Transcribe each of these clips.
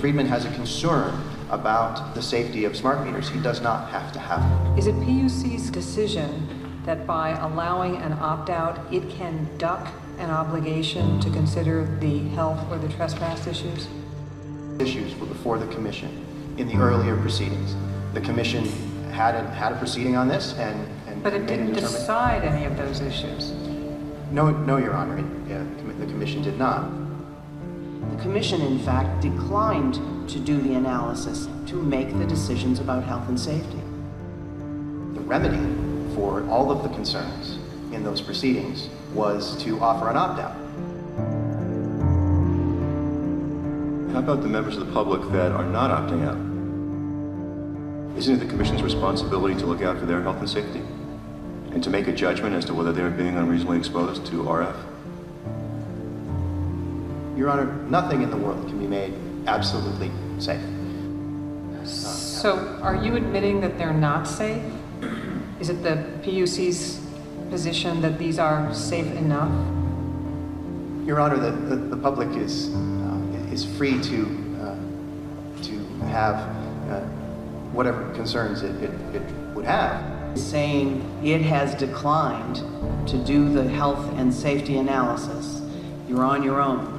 Friedman has a concern about the safety of smart meters, he does not have to have them. Is it PUC's decision that by allowing an opt-out, it can duck an obligation to consider the health or the trespass issues? Issues were before the commission in the earlier proceedings. The commission had a proceeding on this and but it didn't decide any of those issues. No, Your Honor, the commission did not. The commission, in fact, declined to do the analysis to make the decisions about health and safety. The remedy for all of the concerns in those proceedings was to offer an opt-out. How about the members of the public that are not opting out? Isn't it the Commission's responsibility to look out for their health and safety? And to make a judgment as to whether they're being unreasonably exposed to RF? Your Honor, nothing in the world can be made absolutely safe. So are you admitting that they're not safe? Is it the PUC's position that these are safe enough? Your Honor, the public is free to have whatever concerns it would have. Saying it has declined to do the health and safety analysis. You're on your own.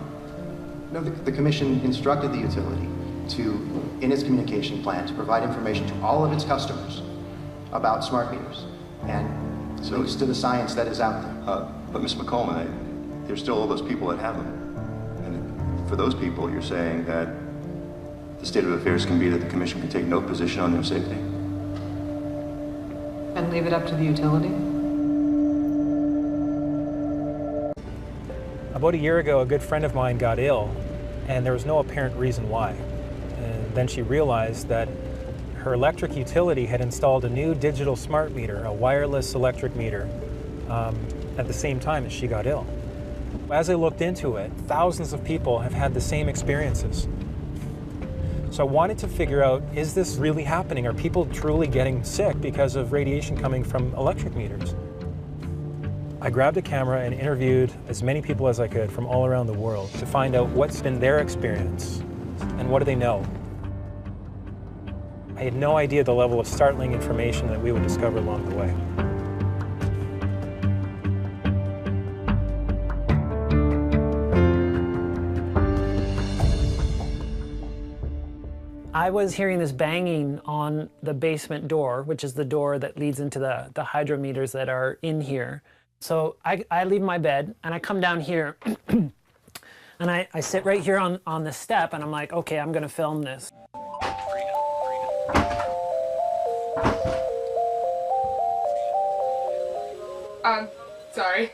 No, the commission instructed the utility to, in its communication plan, to provide information to all of its customers about smart meters and so links to the science that is out there. But Ms. McCollum, there's still all those people that have them. And for those people, you're saying that the state of affairs can be that the commission can take no position on their safety? And leave it up to the utility? About a year ago, a good friend of mine got ill, and there was no apparent reason why. And then she realized that her electric utility had installed a new digital smart meter, a wireless electric meter, at the same time as she got ill. As I looked into it, thousands of people have had the same experiences. So I wanted to figure out, is this really happening? Are people truly getting sick because of radiation coming from electric meters? I grabbed a camera and interviewed as many people as I could from all around the world to find out what's been their experience and what do they know. I had no idea the level of startling information that we would discover along the way. I was hearing this banging on the basement door, which is the door that leads into the hydrometers that are in here. So I leave my bed and I come down here and I sit right here on the step and I'm like, okay, I'm gonna film this. Sorry.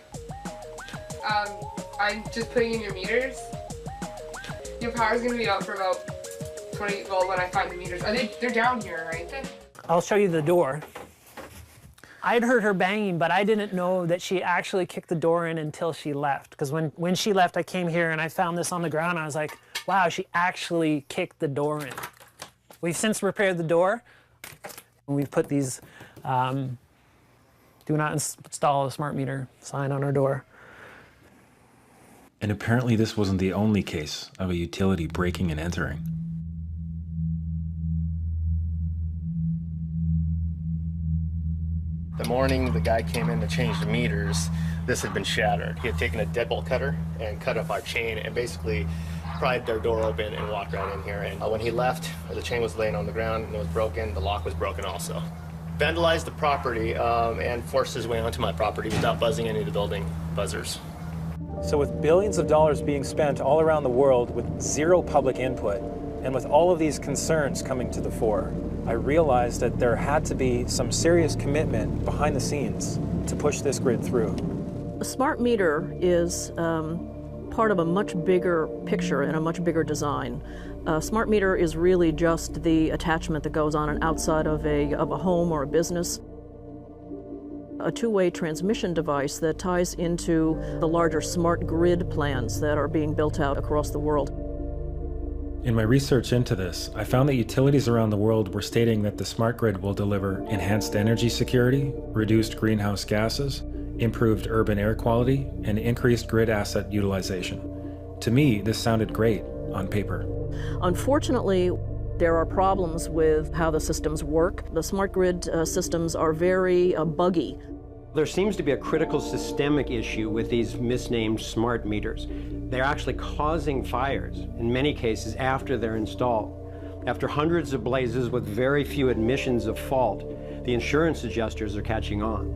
I'm just putting in your meters. Your power's gonna be out for about 20, well, when I find the meters. They're down here, right? I'll show you the door. I'd heard her banging, but I didn't know that she actually kicked the door in until she left. Because when she left, I came here and I found this on the ground. And I was like, wow, she actually kicked the door in. We've since repaired the door. And we've put these do not install a smart meter sign on our door. And apparently this wasn't the only case of a utility breaking and entering. The morning the guy came in to change the meters, this had been shattered. He had taken a deadbolt cutter and cut up our chain and basically pried their door open and walked right in here. And when he left, the chain was laying on the ground and it was broken. The lock was broken also. Vandalized the property and forced his way onto my property without buzzing any of the building buzzers. So with billions of dollars being spent all around the world with zero public input, and with all of these concerns coming to the fore, I realized that there had to be some serious commitment behind the scenes to push this grid through. A smart meter is part of a much bigger picture and a much bigger design. A smart meter is really just the attachment that goes on and outside of a home or a business. A two-way transmission device that ties into the larger smart grid plans that are being built out across the world. In my research into this, I found that utilities around the world were stating that the smart grid will deliver enhanced energy security, reduced greenhouse gases, improved urban air quality, and increased grid asset utilization. To me, this sounded great, on paper. Unfortunately, there are problems with how the systems work. The smart grid systems are very buggy. There seems to be a critical systemic issue with these misnamed smart meters. They're actually causing fires, in many cases, after they're installed. After hundreds of blazes with very few admissions of fault, the insurance adjusters are catching on.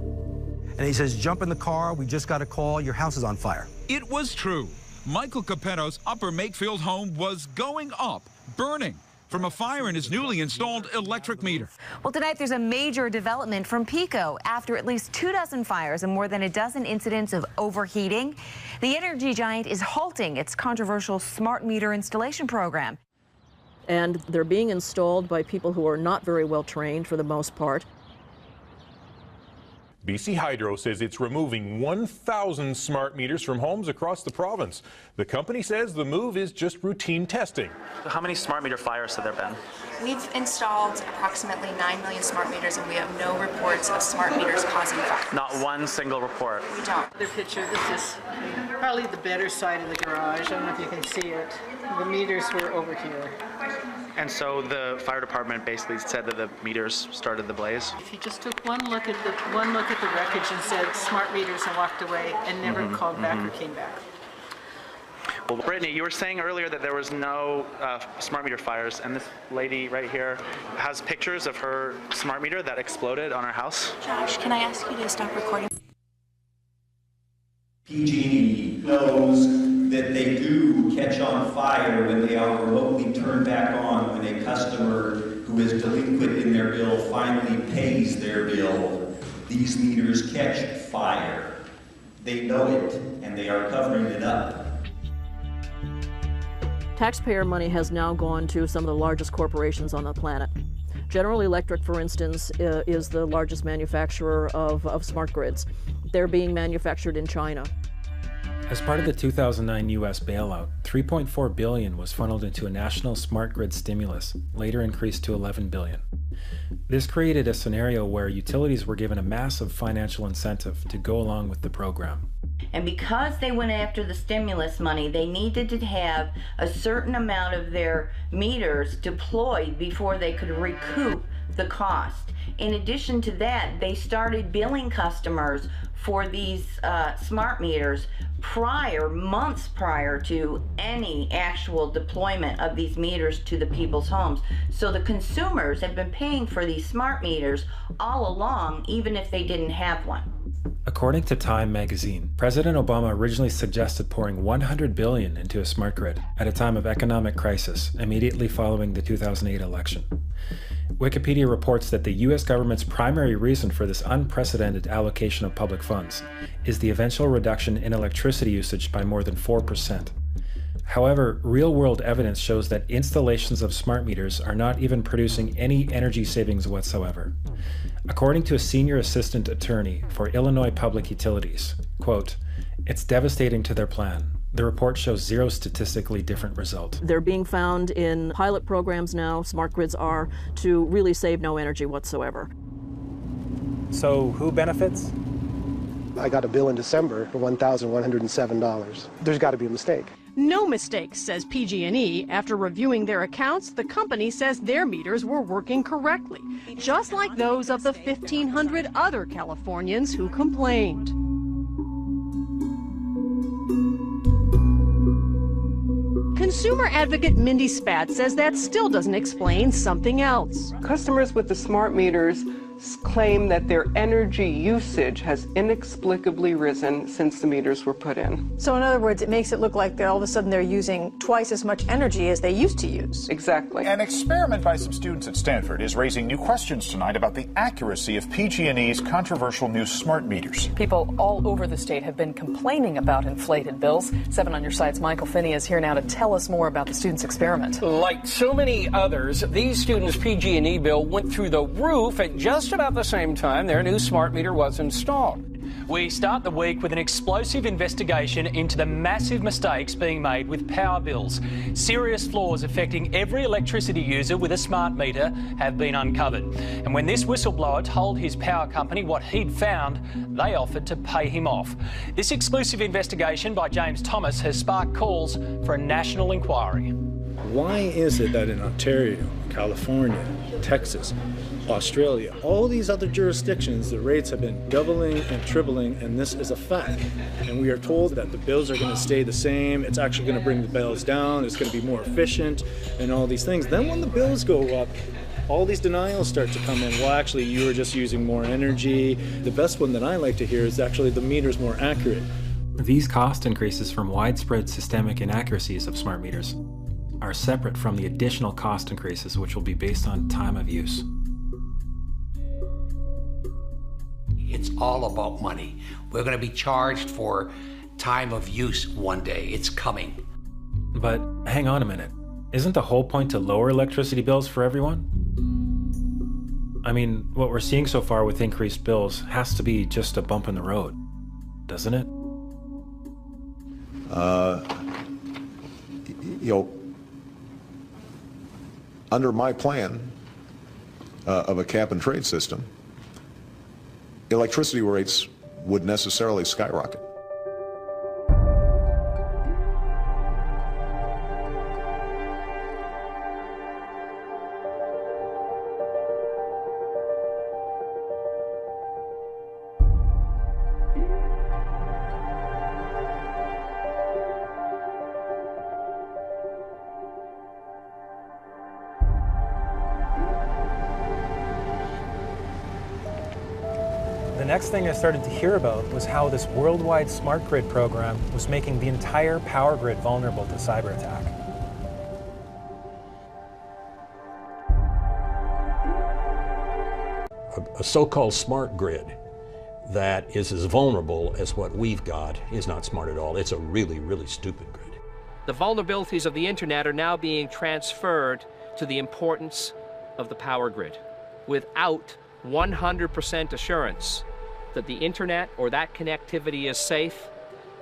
And he says, jump in the car, we just got a call, your house is on fire. It was true. Michael Capetto's Upper Makefield home was going up, burning from a fire in his newly installed electric meter. Well, tonight there's a major development from PECO. After at least 24 fires and more than a dozen incidents of overheating, the energy giant is halting its controversial smart meter installation program. And they're being installed by people who are not very well trained for the most part. BC Hydro says it's removing 1,000 smart meters from homes across the province. The company says the move is just routine testing. How many smart meter fires have there been? We've installed approximately 9 million smart meters, and we have no reports of smart meters causing fire. Not one single report. We don't. Another picture, this is probably the better side of the garage. I don't know if you can see it. The meters were over here. And so the fire department basically said that the meters started the blaze? If you just took one look at the wreckage and said smart meters and walked away and never called back or came back. Well, Brittany, you were saying earlier that there was no smart meter fires, and this lady right here has pictures of her smart meter that exploded on her house. Josh, can I ask you to stop recording? PG&E knows that they do catch on fire when they are remotely turned back on when a customer who is delinquent in their bill finally pays their bill. These meters catch fire. They know it, and they are covering it up. Taxpayer money has now gone to some of the largest corporations on the planet. General Electric, for instance, is the largest manufacturer of smart grids. They're being manufactured in China. As part of the 2009 U.S. bailout, $3.4 billion was funneled into a national smart grid stimulus, later increased to $11 billion. This created a scenario where utilities were given a massive financial incentive to go along with the program. And because they went after the stimulus money, they needed to have a certain amount of their meters deployed before they could recoup the cost. In addition to that, they started billing customers for these smart meters months prior to any actual deployment of these meters to the people's homes. So the consumers have been paying for these smart meters all along, even if they didn't have one. According to Time magazine, President Obama originally suggested pouring $100 billion into a smart grid at a time of economic crisis immediately following the 2008 election. Wikipedia reports that the U.S. government's primary reason for this unprecedented allocation of public funds is the eventual reduction in electricity usage by more than 4%. However, real-world evidence shows that installations of smart meters are not even producing any energy savings whatsoever. According to a senior assistant attorney for Illinois Public Utilities, quote, "It's devastating to their plan. The report shows zero statistically different result." They're being found in pilot programs now, smart grids are, to really save no energy whatsoever. So who benefits? I got a bill in December for $1,107. There's got to be a mistake. No mistake, says PG&E. After reviewing their accounts, the company says their meters were working correctly, just like those of the 1,500 other Californians who complained. Consumer advocate Mindy Spat says that still doesn't explain something else. Customers with the smart meters claim that their energy usage has inexplicably risen since the meters were put in. So in other words, it makes it look like all of a sudden they're using twice as much energy as they used to use. Exactly. An experiment by some students at Stanford is raising new questions tonight about the accuracy of PG&E's controversial new smart meters. People all over the state have been complaining about inflated bills. 7 on Your Side's Michael Finney is here now to tell us more about the students' experiment. Like so many others, these students' PG&E bill went through the roof at just about the same time their new smart meter was installed. We start the week with an explosive investigation into the massive mistakes being made with power bills. Serious flaws affecting every electricity user with a smart meter have been uncovered. And when this whistleblower told his power company what he'd found, they offered to pay him off. This exclusive investigation by James Thomas has sparked calls for a national inquiry. Why is it that in Ontario, California, Texas, Australia, all these other jurisdictions, the rates have been doubling and tripling, and this is a fact. And we are told that the bills are going to stay the same, it's actually going to bring the bills down, it's going to be more efficient, and all these things. Then when the bills go up, all these denials start to come in. Well, actually, you were just using more energy. The best one that I like to hear is actually the meter's more accurate. These cost increases from widespread systemic inaccuracies of smart meters are separate from the additional cost increases which will be based on time of use. It's all about money. We're going to be charged for time of use one day. It's coming. But hang on a minute. Isn't the whole point to lower electricity bills for everyone? I mean, what we're seeing so far with increased bills has to be just a bump in the road, doesn't it? Under my plan of a cap and trade system, electricity rates would necessarily skyrocket. The next thing I started to hear about was how this worldwide smart grid program was making the entire power grid vulnerable to cyber attack. A so-called smart grid that is as vulnerable as what we've got is not smart at all. It's a really, really stupid grid. The vulnerabilities of the internet are now being transferred to the importance of the power grid without 100% assurance that the internet or that connectivity is safe.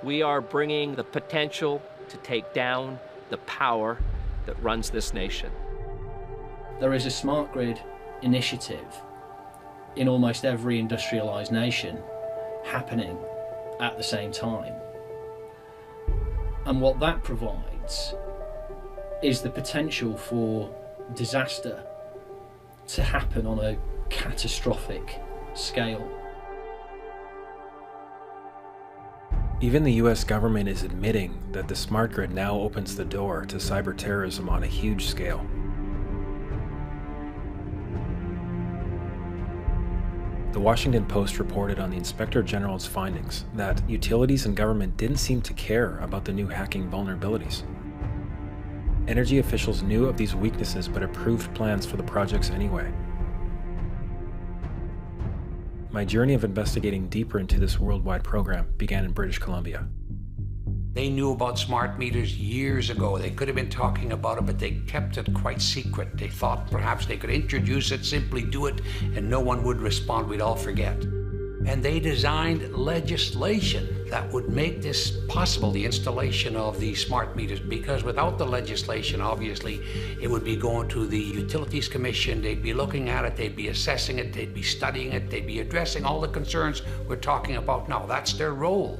We are bringing the potential to take down the power that runs this nation. There is a smart grid initiative in almost every industrialized nation happening at the same time. And what that provides is the potential for disaster to happen on a catastrophic scale. Even the US government is admitting that the smart grid now opens the door to cyber terrorism on a huge scale. The Washington Post reported on the Inspector General's findings that utilities and government didn't seem to care about the new hacking vulnerabilities. Energy officials knew of these weaknesses but approved plans for the projects anyway. My journey of investigating deeper into this worldwide program began in British Columbia. They knew about smart meters years ago. They could have been talking about it, but they kept it quite secret. They thought perhaps they could introduce it, simply do it, and no one would respond. We'd all forget. And they designed legislation that would make this possible, the installation of the smart meters, because without the legislation, obviously, it would be going to the Utilities Commission, they'd be looking at it, they'd be assessing it, they'd be studying it, they'd be addressing all the concerns we're talking about now. That's their role,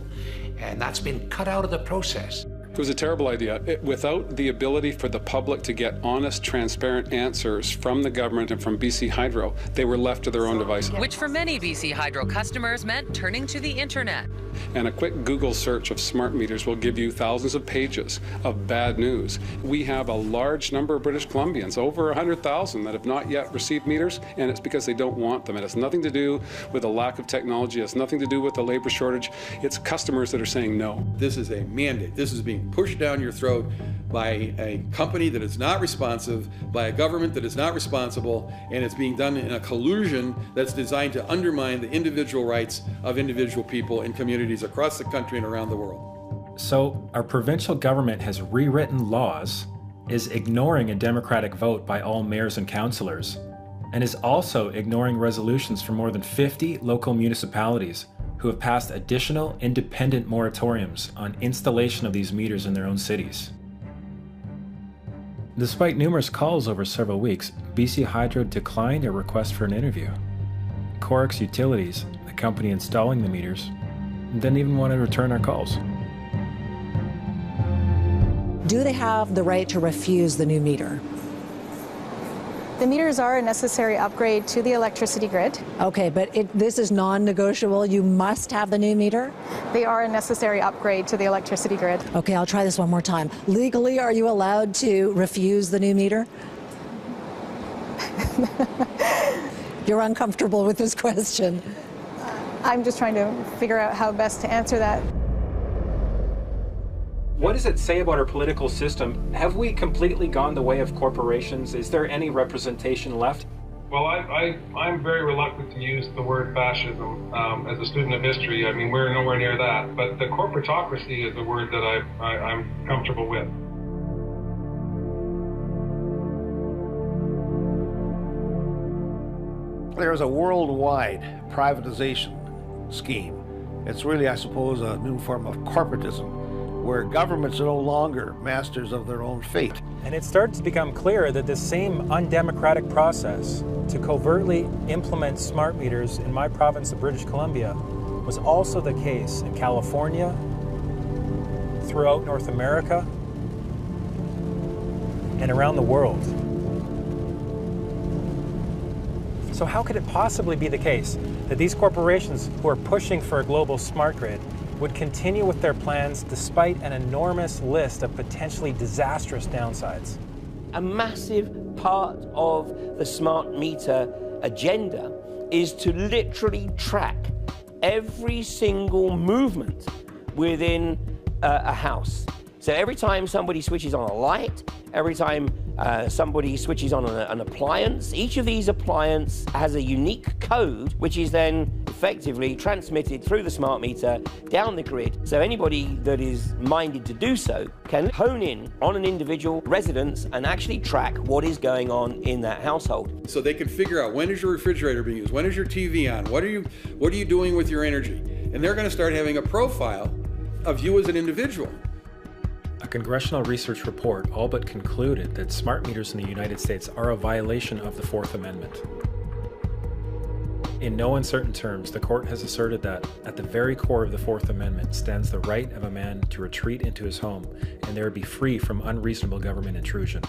and that's been cut out of the process. It was a terrible idea. Without the ability for the public to get honest, transparent answers from the government and from BC Hydro, they were left to their own devices. Which for many BC Hydro customers meant turning to the internet. And a quick Google search of smart meters will give you thousands of pages of bad news. We have a large number of British Columbians, over 100,000, that have not yet received meters, and it's because they don't want them. It has nothing to do with a lack of technology. It has nothing to do with the labor shortage. It's customers that are saying no. This is a mandate. This is being pushed down your throat by a company that is not responsive, by a government that is not responsible, and it's being done in a collusion that's designed to undermine the individual rights of individual people and communities across the country and around the world. So our provincial government has rewritten laws, is ignoring a democratic vote by all mayors and councillors, and is also ignoring resolutions from more than 50 local municipalities who have passed additional independent moratoriums on installation of these meters in their own cities. Despite numerous calls over several weeks, BC Hydro declined a request for an interview. Corex Utilities, the company installing the meters, didn't even want to return our calls. do they have the right to refuse the new meter? The meters are a necessary upgrade to the electricity grid. Okay, but this is non-negotiable. You must have the new meter? They are a necessary upgrade to the electricity grid. Okay, I'll try this one more time. Legally, are you allowed to refuse the new meter? You're uncomfortable with this question. I'm just trying to figure out how best to answer that. What does it say about our political system? Have we completely gone the way of corporations? Is there any representation left? Well, I'm very reluctant to use the word fascism. As a student of history, I mean, we're nowhere near that. But the corporatocracy is a word that I'm comfortable with. There's a worldwide privatization scheme. It's really, I suppose, a new form of corporatism, where governments are no longer masters of their own fate. And it starts to become clear that this same undemocratic process to covertly implement smart meters in my province of British Columbia was also the case in California, throughout North America, and around the world. So how could it possibly be the case that these corporations who are pushing for a global smart grid would continue with their plans despite an enormous list of potentially disastrous downsides? A massive part of the smart meter agenda is to literally track every single movement within a house. So every time somebody switches on a light, every time somebody switches on an appliance, each of these appliances has a unique code which is then effectively transmitted through the smart meter down the grid. So anybody that is minded to do so can hone in on an individual residence and actually track what is going on in that household. So they can figure out, when is your refrigerator being used? When is your TV on? What are you doing with your energy? And they're going to start having a profile of you as an individual. A congressional research report all but concluded that smart meters in the United States are a violation of the Fourth Amendment. In no uncertain terms, the court has asserted that at the very core of the Fourth Amendment stands the right of a man to retreat into his home and there be free from unreasonable government intrusion.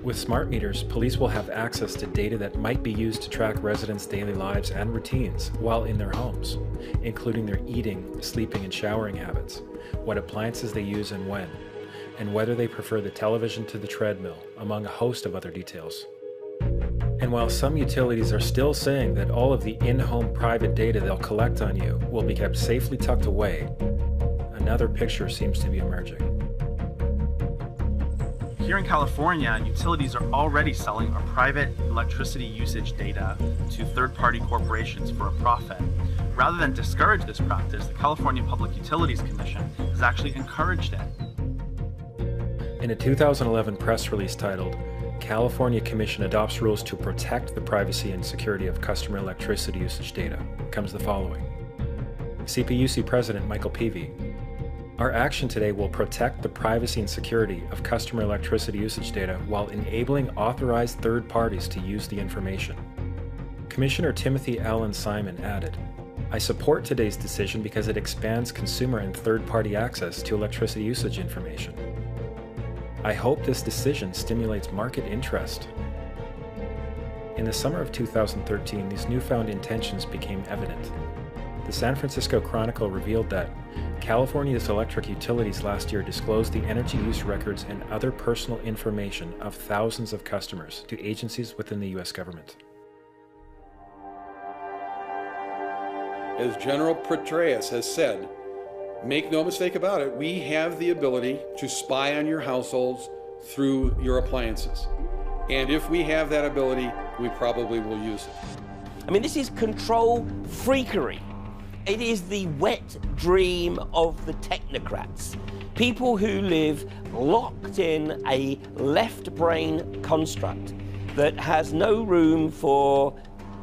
With smart meters, police will have access to data that might be used to track residents' daily lives and routines while in their homes, including their eating, sleeping, and showering habits, what appliances they use and when, and whether they prefer the television to the treadmill, among a host of other details. And while some utilities are still saying that all of the in-home private data they'll collect on you will be kept safely tucked away, another picture seems to be emerging. Here in California, utilities are already selling our private electricity usage data to third-party corporations for a profit. Rather than discourage this practice, the California Public Utilities Commission has actually encouraged it. In a 2011 press release titled, "California Commission Adopts Rules to Protect the Privacy and Security of Customer Electricity Usage Data," comes the following. CPUC President Michael Peavy: "Our action today will protect the privacy and security of customer electricity usage data while enabling authorized third parties to use the information." Commissioner Timothy Allen Simon added, "I support today's decision because it expands consumer and third-party access to electricity usage information. I hope this decision stimulates market interest." In the summer of 2013, these newfound intentions became evident. The San Francisco Chronicle revealed that California's electric utilities last year disclosed the energy use records and other personal information of thousands of customers to agencies within the U.S. government. As General Petraeus has said, make no mistake about it, we have the ability to spy on your households through your appliances. And if we have that ability, we probably will use it. I mean, this is control freakery. It is the wet dream of the technocrats. People who live locked in a left brain construct that has no room for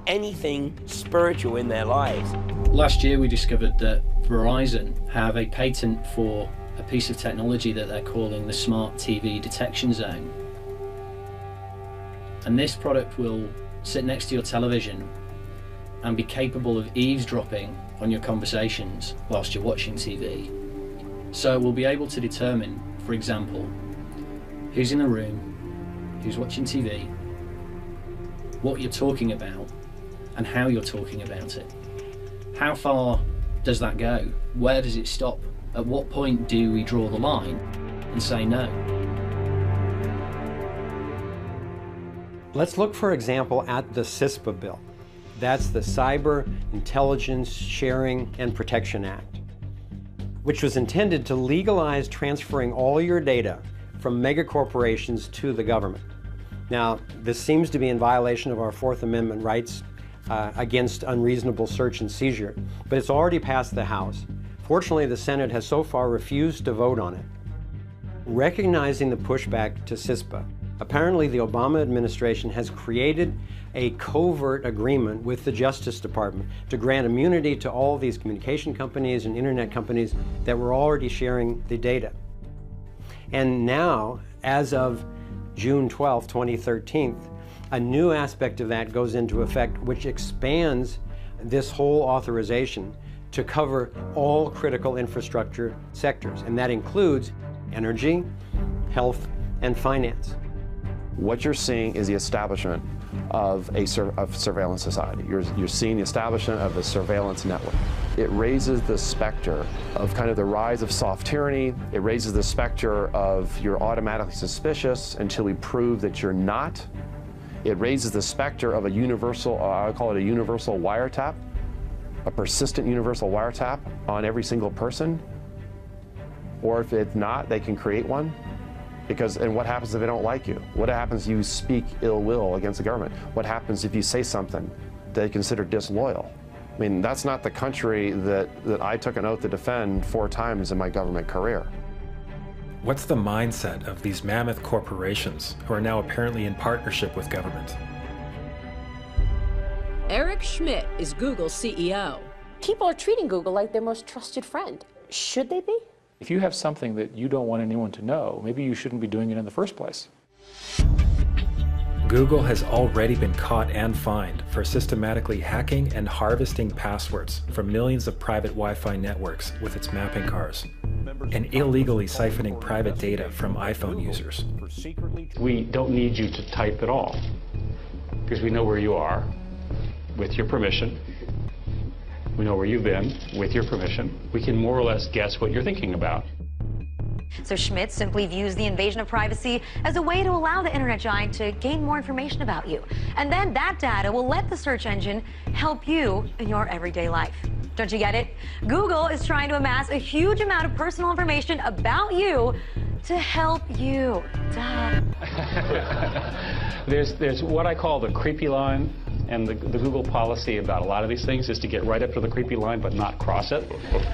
anything spiritual in their lives. Last year we discovered that Verizon have a patent for a piece of technology that they're calling the Smart TV Detection Zone. And this product will sit next to your television and be capable of eavesdropping on your conversations whilst you're watching TV. So we'll be able to determine, for example, who's in the room, who's watching TV, what you're talking about, and how you're talking about it. How far does that go? Where does it stop? At what point do we draw the line and say no? Let's look, for example, at the CISPA bill. That's the Cyber Intelligence Sharing and Protection Act, which was intended to legalize transferring all your data from megacorporations to the government. Now, this seems to be in violation of our Fourth Amendment rights against unreasonable search and seizure, but it's already passed the House. Fortunately, the Senate has so far refused to vote on it. Recognizing the pushback to CISPA, apparently the Obama administration has created a covert agreement with the Justice Department to grant immunity to all of these communication companies and internet companies that were already sharing the data. And now, as of June 12, 2013, a new aspect of that goes into effect, which expands this whole authorization to cover all critical infrastructure sectors, and that includes energy, health, and finance. What you're seeing is the establishment of a surveillance society. You're seeing the establishment of a surveillance network. It raises the specter of kind of the rise of soft tyranny. It raises the specter of you're automatically suspicious until we prove that you're not. It raises the specter of a universal, I call it a universal wiretap, a persistent universal wiretap on every single person. Or if it's not, they can create one. And what happens if they don't like you? What happens if you speak ill will against the government? What happens if you say something they consider disloyal? I mean, that's not the country that I took an oath to defend 4 times in my government career. What's the mindset of these mammoth corporations who are now apparently in partnership with government? Eric Schmidt is Google's CEO. People are treating Google like their most trusted friend. Should they be? If you have something that you don't want anyone to know, maybe you shouldn't be doing it in the first place. Google has already been caught and fined for systematically hacking and harvesting passwords from millions of private Wi-Fi networks with its mapping cars, and illegally siphoning private data from iPhone users. We don't need you to type at all, because we know where you are, with your permission. We know where you've been, with your permission. We can more or less guess what you're thinking about. So Schmidt simply views the invasion of privacy as a way to allow the internet giant to gain more information about you. And then that data will let the search engine help you in your everyday life. Don't you get it? Google is trying to amass a huge amount of personal information about you to help you. Duh. There's what I call the creepy line. And the Google policy about a lot of these things is to get right up to the creepy line but not cross it.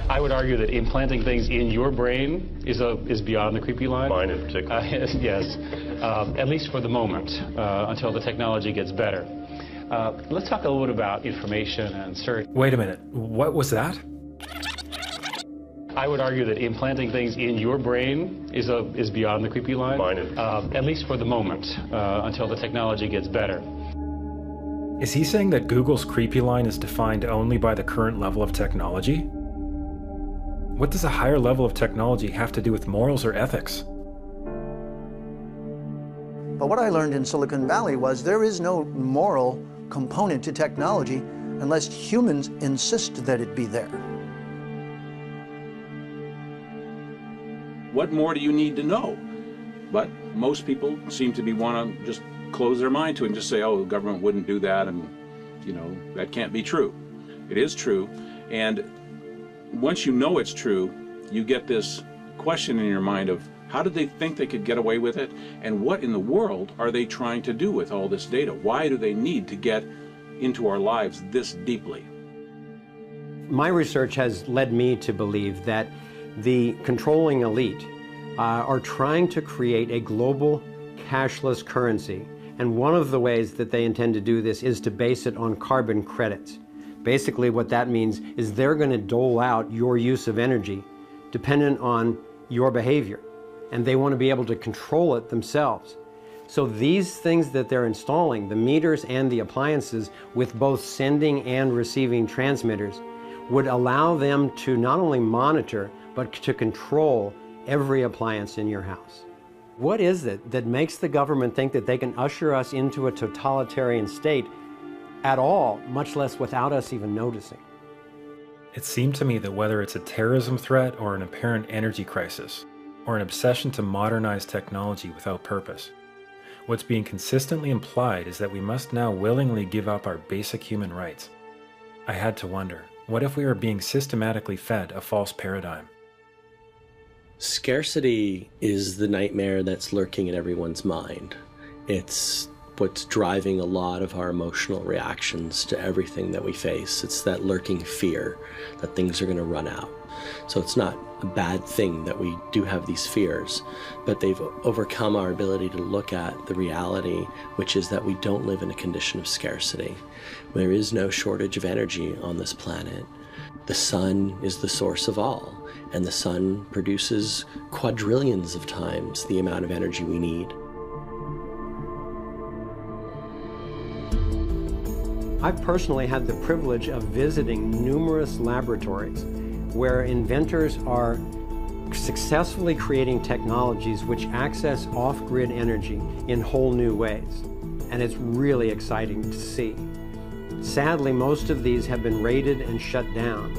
I would argue that implanting things in your brain is beyond the creepy line. Mine in particular. Yes, at least for the moment, until the technology gets better. Let's talk a little bit about information and search. Wait a minute, what was that? I would argue that implanting things in your brain is beyond the creepy line. Mine in at least for the moment, until the technology gets better. Is he saying that Google's creepy line is defined only by the current level of technology? What does a higher level of technology have to do with morals or ethics? But what I learned in Silicon Valley was there is no moral component to technology unless humans insist that it be there. What more do you need to know? But most people seem to want to just close their mind to it and just say, oh, the government wouldn't do that, and that can't be true. It is true, and once you know it's true, you get this question in your mind of how did they think they could get away with it, and what in the world are they trying to do with all this data? Why do they need to get into our lives this deeply? My research has led me to believe that the controlling elite are trying to create a global cashless currency. And one of the ways that they intend to do this is to base it on carbon credits. Basically what that means is they're going to dole out your use of energy dependent on your behavior. And they want to be able to control it themselves. So these things that they're installing, the meters and the appliances with both sending and receiving transmitters, would allow them to not only monitor, but to control every appliance in your house. What is it that makes the government think that they can usher us into a totalitarian state at all, much less without us even noticing? It seemed to me that whether it's a terrorism threat or an apparent energy crisis, or an obsession to modernize technology without purpose, what's being consistently implied is that we must now willingly give up our basic human rights. I had to wonder, what if we are being systematically fed a false paradigm? Scarcity is the nightmare that's lurking in everyone's mind. It's what's driving a lot of our emotional reactions to everything that we face. It's that lurking fear that things are going to run out. So it's not a bad thing that we do have these fears, but they've overcome our ability to look at the reality, which is that we don't live in a condition of scarcity. There is no shortage of energy on this planet. The sun is the source of all, and the sun produces quadrillions of times the amount of energy we need. I've personally had the privilege of visiting numerous laboratories where inventors are successfully creating technologies which access off-grid energy in whole new ways. And it's really exciting to see. Sadly, most of these have been raided and shut down.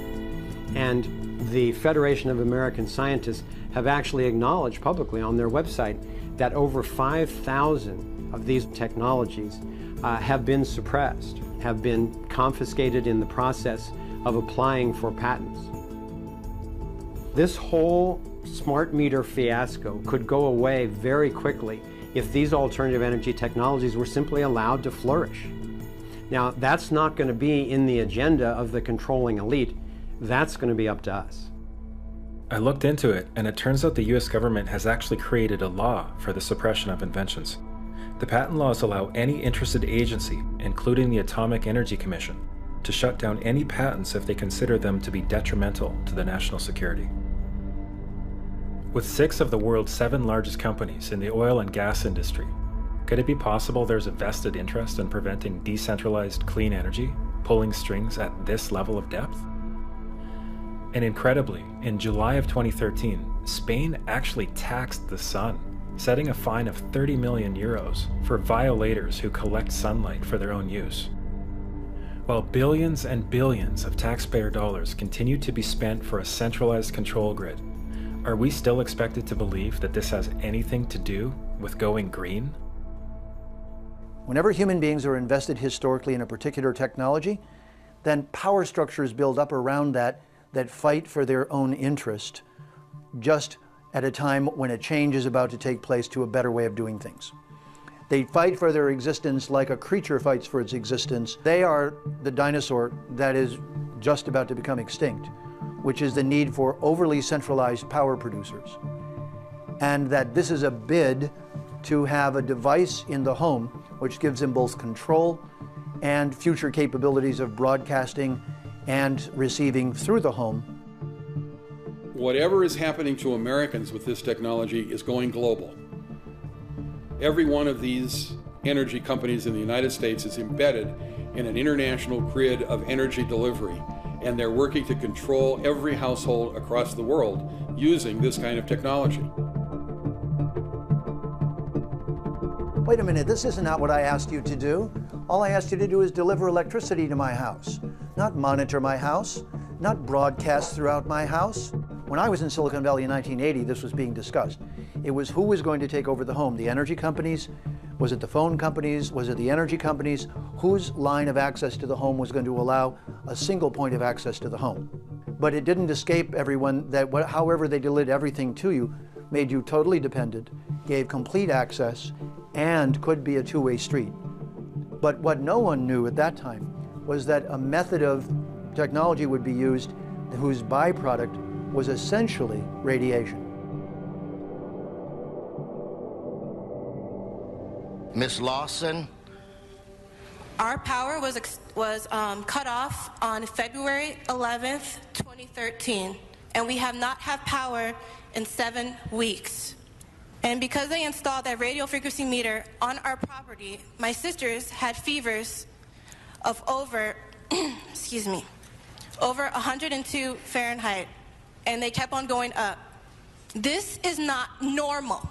And the Federation of American Scientists have actually acknowledged publicly on their website that over 5,000 of these technologies have been suppressed, have been confiscated in the process of applying for patents. This whole smart meter fiasco could go away very quickly if these alternative energy technologies were simply allowed to flourish. Now, that's not going to be in the agenda of the controlling elite. That's going to be up to us. I looked into it, and it turns out the US government has actually created a law for the suppression of inventions. The patent laws allow any interested agency, including the Atomic Energy Commission, to shut down any patents if they consider them to be detrimental to the national security. With 6 of the world's 7 largest companies in the oil and gas industry, could it be possible there's a vested interest in preventing decentralized clean energy, pulling strings at this level of depth? And incredibly, in July of 2013, Spain actually taxed the sun, setting a fine of 30 million euros for violators who collect sunlight for their own use. While billions and billions of taxpayer dollars continue to be spent for a centralized control grid, are we still expected to believe that this has anything to do with going green? Whenever human beings are invested historically in a particular technology, then power structures build up around that fight for their own interest, just at a time when a change is about to take place to a better way of doing things. They fight for their existence like a creature fights for its existence. They are the dinosaur that is just about to become extinct, which is the need for overly centralized power producers. And that this is a bid to have a device in the home which gives them both control and future capabilities of broadcasting and receiving through the home. Whatever is happening to Americans with this technology is going global. Every one of these energy companies in the United States is embedded in an international grid of energy delivery, and they're working to control every household across the world using this kind of technology. Wait a minute, this isn't what I asked you to do. All I asked you to do is deliver electricity to my house, not monitor my house, not broadcast throughout my house. When I was in Silicon Valley in 1980, this was being discussed. It was who was going to take over the home, the energy companies? Was it the phone companies? Was it the energy companies? Whose line of access to the home was going to allow a single point of access to the home? But it didn't escape everyone that however they delivered everything to you, made you totally dependent, gave complete access, and could be a two-way street. But what no one knew at that time was that a method of technology would be used whose byproduct was essentially radiation. Ms. Lawson? Our power was cut off on February 11th, 2013, and we have not had power in 7 weeks. And because they installed that radio frequency meter on our property, my sisters had fevers of over, over 102 Fahrenheit. and they kept on going up. This is not normal.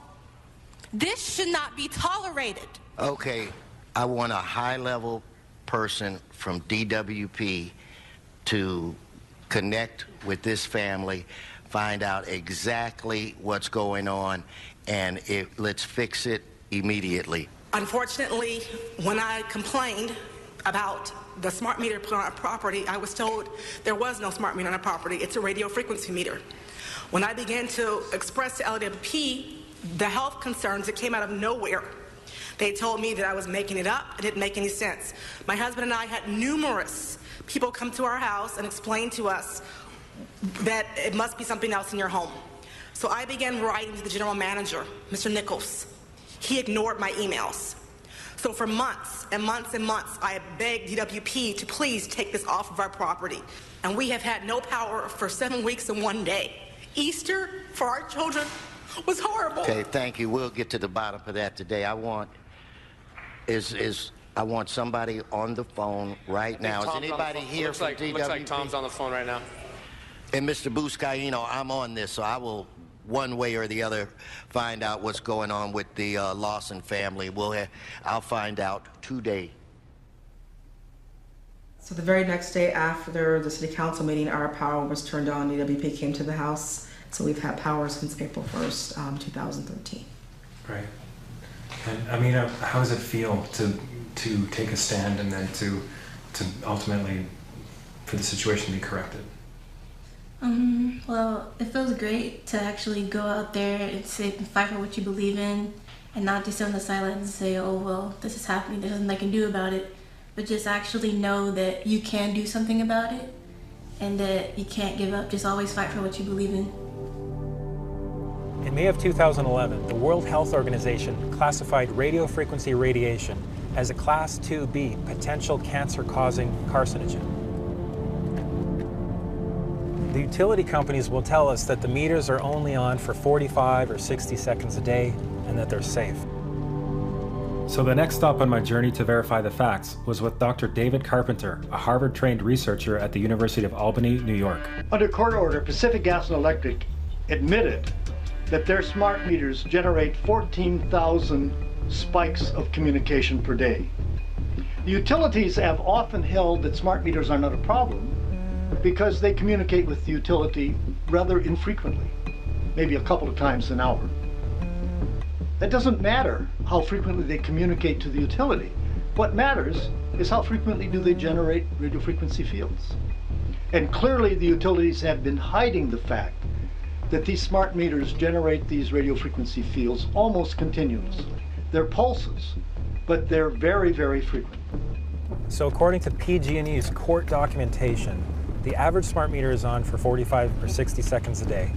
This should not be tolerated. Okay, I want a high-level person from DWP to connect with this family, find out exactly what's going on, and let's fix it immediately. Unfortunately, when I complained about the smart meter put on our property, I was told there was no smart meter on our property. It's a radio frequency meter. When I began to express to LWP the health concerns that came out of nowhere, they told me that I was making it up. It didn't make any sense. My husband and I had numerous people come to our house and explain to us that it must be something else in your home. So I began writing to the general manager, Mr. Nichols. He ignored my emails. So for months and months and months, I begged DWP to please take this off of our property. And we have had no power for 7 weeks and 1 day. Easter for our children was horrible. Okay, thank you. We'll get to the bottom of that today. I want somebody on the phone right now. Is anybody here from DWP? Looks like Tom's on the phone right now. And Mr. Buscaino, I'm on this, so I will, one way or the other, find out what's going on with the Lawson family. I'll find out today. So the very next day after the city council meeting, our power was turned on. DWP came to the house. So we've had power since April 1st, 2013. Right. And Amina, how does it feel to take a stand and then to ultimately for the situation to be corrected? Well, it feels great to actually go out there and fight for what you believe in, and not just sit on the sidelines and say, oh, well, this is happening, there's nothing I can do about it, but just actually know that you can do something about it and that you can't give up. Just always fight for what you believe in. In May of 2011, the World Health Organization classified radio frequency radiation as a Class 2B potential cancer-causing carcinogen. The utility companies will tell us that the meters are only on for 45 or 60 seconds a day and that they're safe. So the next stop on my journey to verify the facts was with Dr. David Carpenter, a Harvard-trained researcher at the University of Albany, New York. Under court order, Pacific Gas and Electric admitted that their smart meters generate 14,000 spikes of communication per day. The utilities have often held that smart meters are not a problem because they communicate with the utility rather infrequently, maybe a couple of times an hour. That doesn't matter how frequently they communicate to the utility. What matters is how frequently do they generate radio frequency fields. And clearly the utilities have been hiding the fact that these smart meters generate these radio frequency fields almost continuously. They're pulses, but they're very, very frequent. So according to PG&E's court documentation, the average smart meter is on for 45 or 60 seconds a day,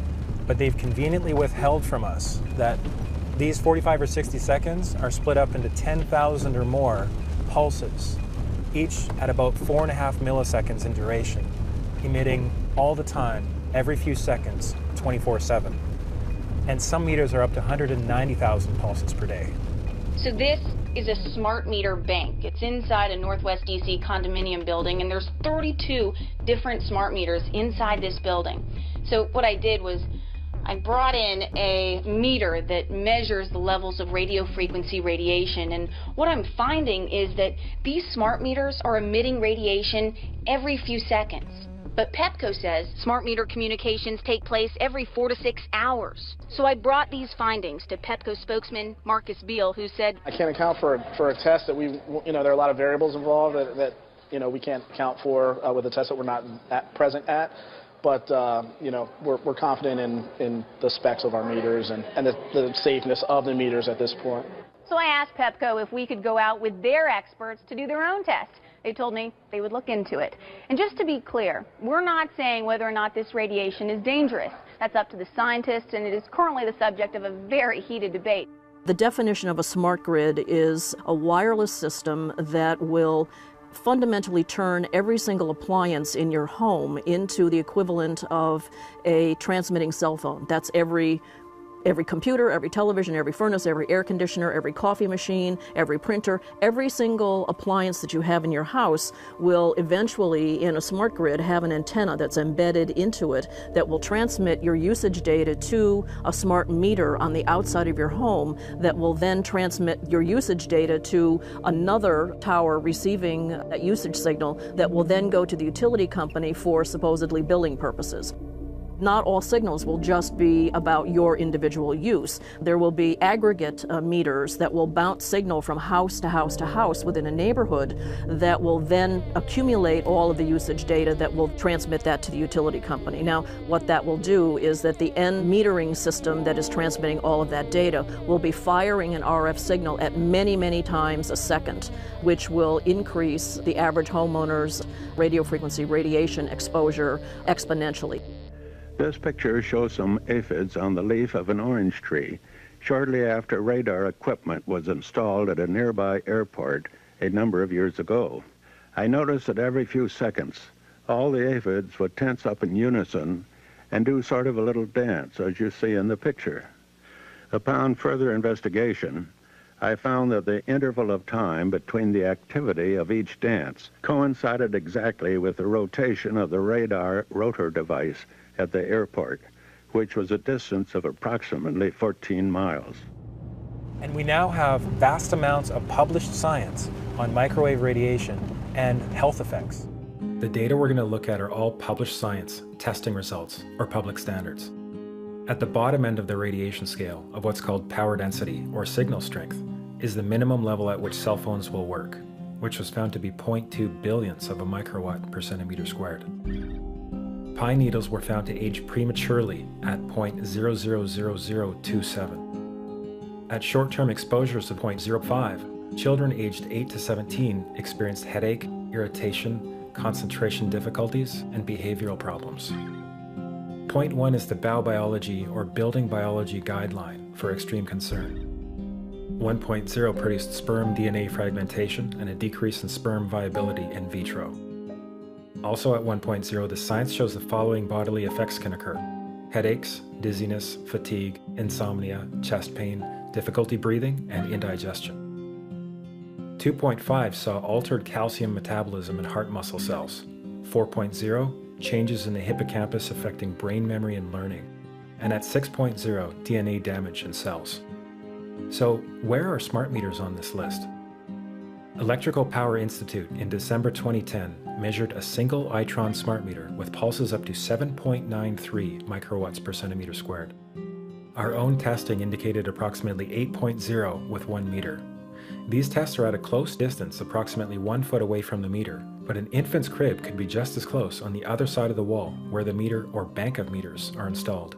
but they've conveniently withheld from us that these 45 or 60 seconds are split up into 10,000 or more pulses, each at about 4.5 milliseconds in duration, emitting all the time, every few seconds, 24/7. And some meters are up to 190,000 pulses per day. So this is a smart meter bank. It's inside a Northwest DC condominium building, and there's 32 different smart meters inside this building. So what I did was I brought in a meter that measures the levels of radio frequency radiation, and what I'm finding is that these smart meters are emitting radiation every few seconds. But Pepco says smart meter communications take place every 4 to 6 hours. So I brought these findings to Pepco spokesman Marcus Beal, who said, I can't account for a test that there are a lot of variables involved that we can't account for with a test that we're not present at. But, we're confident in the specs of our meters and the safeness of the meters at this point. So I asked Pepco if we could go out with their experts to do their own test. They told me they would look into it. And just to be clear, we're not saying whether or not this radiation is dangerous. That's up to the scientists, and it is currently the subject of a very heated debate. The definition of a smart grid is a wireless system that will fundamentally turn every single appliance in your home into the equivalent of a transmitting cell phone. That's every Every computer, every television, every furnace, every air conditioner, every coffee machine, every printer, every single appliance that you have in your house will eventually, in a smart grid, have an antenna that's embedded into it that will transmit your usage data to a smart meter on the outside of your home that will then transmit your usage data to another tower receiving that usage signal that will then go to the utility company for supposedly billing purposes. Not all signals will just be about your individual use. There will be aggregate meters that will bounce signal from house to house to house within a neighborhood that will then accumulate all of the usage data that will transmit that to the utility company. Now, what that will do is that the end metering system that is transmitting all of that data will be firing an RF signal at many, many times a second, which will increase the average homeowner's radio frequency radiation exposure exponentially. This picture shows some aphids on the leaf of an orange tree shortly after radar equipment was installed at a nearby airport a number of years ago. I noticed that every few seconds, all the aphids would tense up in unison and do sort of a little dance, as you see in the picture. Upon further investigation, I found that the interval of time between the activity of each dance coincided exactly with the rotation of the radar rotor device at the airport, which was a distance of approximately 14 miles. And we now have vast amounts of published science on microwave radiation and health effects. The data we're going to look at are all published science, testing results, or public standards. At the bottom end of the radiation scale of what's called power density or signal strength is the minimum level at which cell phones will work, which was found to be 0.2 billionths of a microwatt per centimeter squared. Pine needles were found to age prematurely at 0.000027. At short-term exposures of 0.05, children aged 8 to 17 experienced headache, irritation, concentration difficulties, and behavioral problems. 0.1 is the Bow Biology or Building Biology Guideline for extreme concern. 1.0 produced sperm DNA fragmentation and a decrease in sperm viability in vitro. Also at 1.0, the science shows the following bodily effects can occur: headaches, dizziness, fatigue, insomnia, chest pain, difficulty breathing, and indigestion. 2.5 saw altered calcium metabolism in heart muscle cells. 4.0, changes in the hippocampus affecting brain memory and learning. And at 6.0, DNA damage in cells. So where are smart meters on this list? Electrical Power Institute in December 2010 measured a single Itron smart meter with pulses up to 7.93 microwatts per centimeter squared. Our own testing indicated approximately 8.0 with 1 meter. These tests are at a close distance, approximately 1 foot away from the meter, but an infant's crib could be just as close on the other side of the wall where the meter or bank of meters are installed.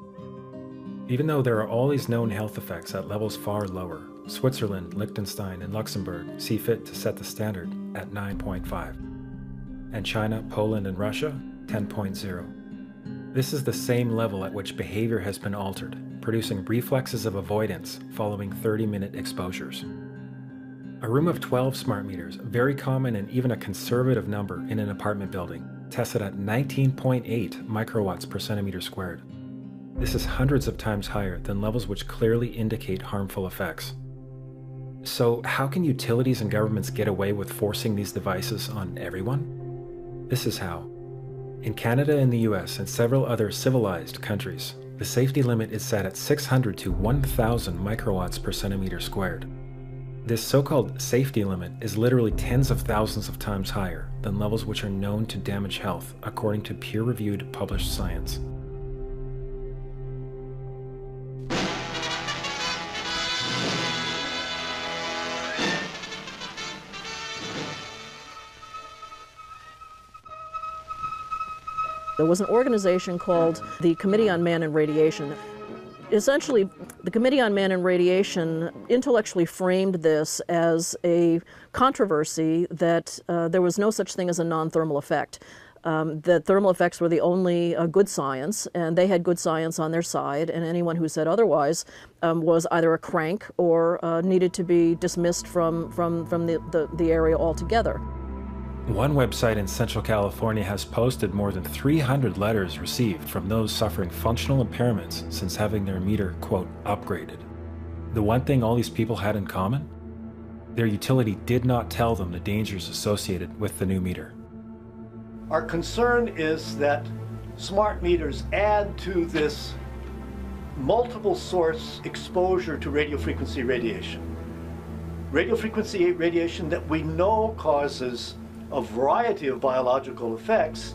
Even though there are all these known health effects at levels far lower, Switzerland, Liechtenstein, and Luxembourg see fit to set the standard at 9.5. And China, Poland, and Russia, 10.0. This is the same level at which behavior has been altered, producing reflexes of avoidance following 30-minute exposures. A room of 12 smart meters, very common and even a conservative number in an apartment building, tested at 19.8 microwatts per centimeter squared. This is hundreds of times higher than levels which clearly indicate harmful effects. So how can utilities and governments get away with forcing these devices on everyone? This is how. In Canada and the US and several other civilized countries, the safety limit is set at 600 to 1,000 microwatts per centimeter squared. This so-called safety limit is literally tens of thousands of times higher than levels which are known to damage health, according to peer-reviewed published science. There was an organization called the Committee on Man and Radiation. Essentially, the Committee on Man and Radiation intellectually framed this as a controversy that there was no such thing as a non-thermal effect. That thermal effects were the only good science, and they had good science on their side, and anyone who said otherwise was either a crank or needed to be dismissed from the area altogether. One website in Central California has posted more than 300 letters received from those suffering functional impairments since having their meter, quote, upgraded. The one thing all these people had in common? Their utility did not tell them the dangers associated with the new meter. Our concern is that smart meters add to this multiple source exposure to radio frequency radiation. Radio frequency radiation that we know causes a variety of biological effects,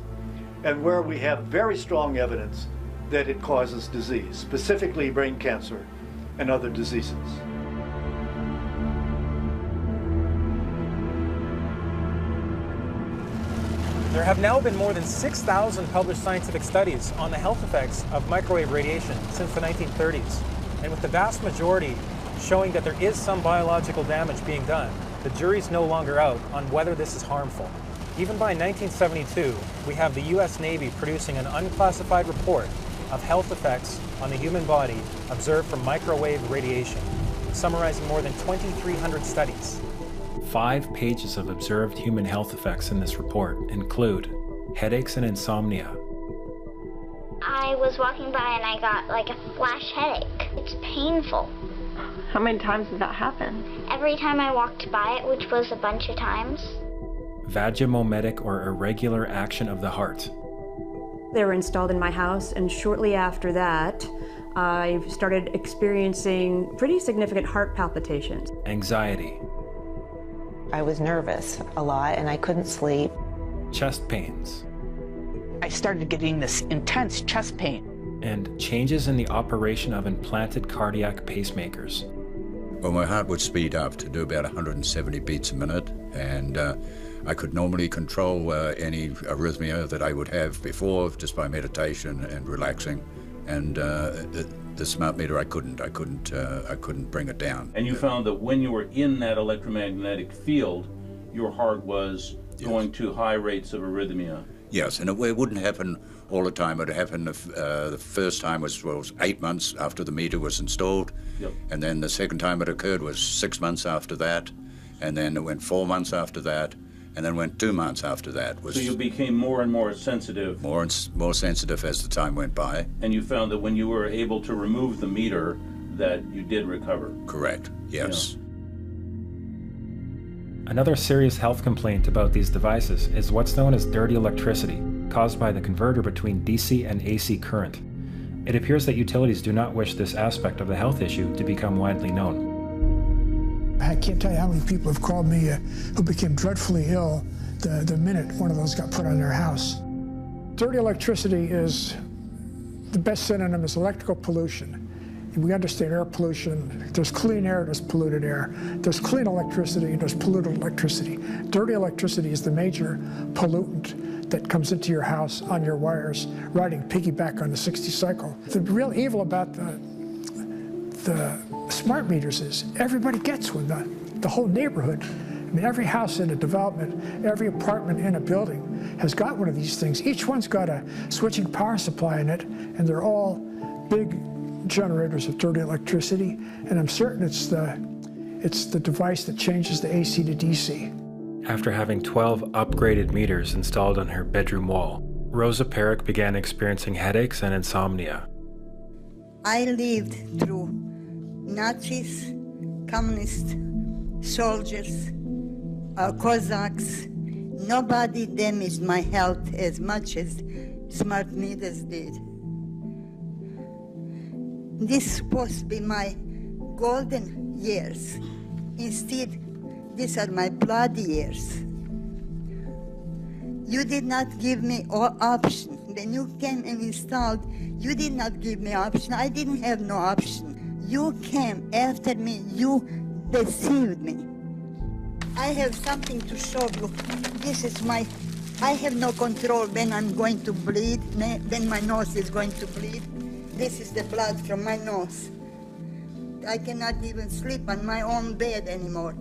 and where we have very strong evidence that it causes disease, specifically brain cancer and other diseases. There have now been more than 6,000 published scientific studies on the health effects of microwave radiation since the 1930s, and with the vast majority showing that there is some biological damage being done, the jury's no longer out on whether this is harmful. Even by 1972, we have the US Navy producing an unclassified report of health effects on the human body observed from microwave radiation, summarizing more than 2,300 studies. 5 pages of observed human health effects in this report include headaches and insomnia. I was walking by and I got like a flash headache. It's painful. How many times did that happen? Every time I walked by it, which was a bunch of times. Vagomometic or irregular action of the heart. They were installed in my house, and shortly after that, I started experiencing pretty significant heart palpitations. Anxiety. I was nervous a lot and I couldn't sleep. Chest pains. I started getting this intense chest pain. And changes in the operation of implanted cardiac pacemakers. Well, my heart would speed up to do about 170 beats a minute, and I could normally control any arrhythmia that I would have before just by meditation and relaxing. And the smart meter, I couldn't bring it down. And you found that when you were in that electromagnetic field, your heart was going to high rates of arrhythmia. Yes, and it wouldn't happen all the time. It happened the first time was 8 months after the meter was installed. Yep. And then the second time it occurred was 6 months after that. And then it went 4 months after that. And then went 2 months after that. So you became more and more sensitive. More sensitive as the time went by. And you found that when you were able to remove the meter, that you did recover. Correct, yes. Yeah. Another serious health complaint about these devices is what's known as dirty electricity, caused by the converter between DC and AC current. It appears that utilities do not wish this aspect of the health issue to become widely known. I can't tell you how many people have called me who became dreadfully ill the minute one of those got put on their house. Dirty electricity is, the best synonym is electrical pollution. We understand air pollution. There's clean air, there's polluted air. There's clean electricity, and there's polluted electricity. Dirty electricity is the major pollutant that comes into your house on your wires, riding piggyback on the 60 cycle. The real evil about the smart meters is everybody gets one, the whole neighborhood. I mean, every house in a development, every apartment in a building has got one of these things. Each one's got a switching power supply in it, and they're all big generators of dirty electricity, and I'm certain it's the device that changes the AC to DC. After having 12 upgraded meters installed on her bedroom wall, Rosa Perrick began experiencing headaches and insomnia. I lived through Nazis, communist soldiers, Cossacks. Nobody damaged my health as much as smart meters did. This is supposed to be my golden years. Instead, these are my bloody years. You did not give me option. When you came and installed, you did not give me option. I didn't have no option. You came after me. You deceived me. I have something to show you. This is I have no control when I'm going to bleed, when my nose is going to bleed. This is the blood from my nose. I cannot even sleep on my own bed anymore.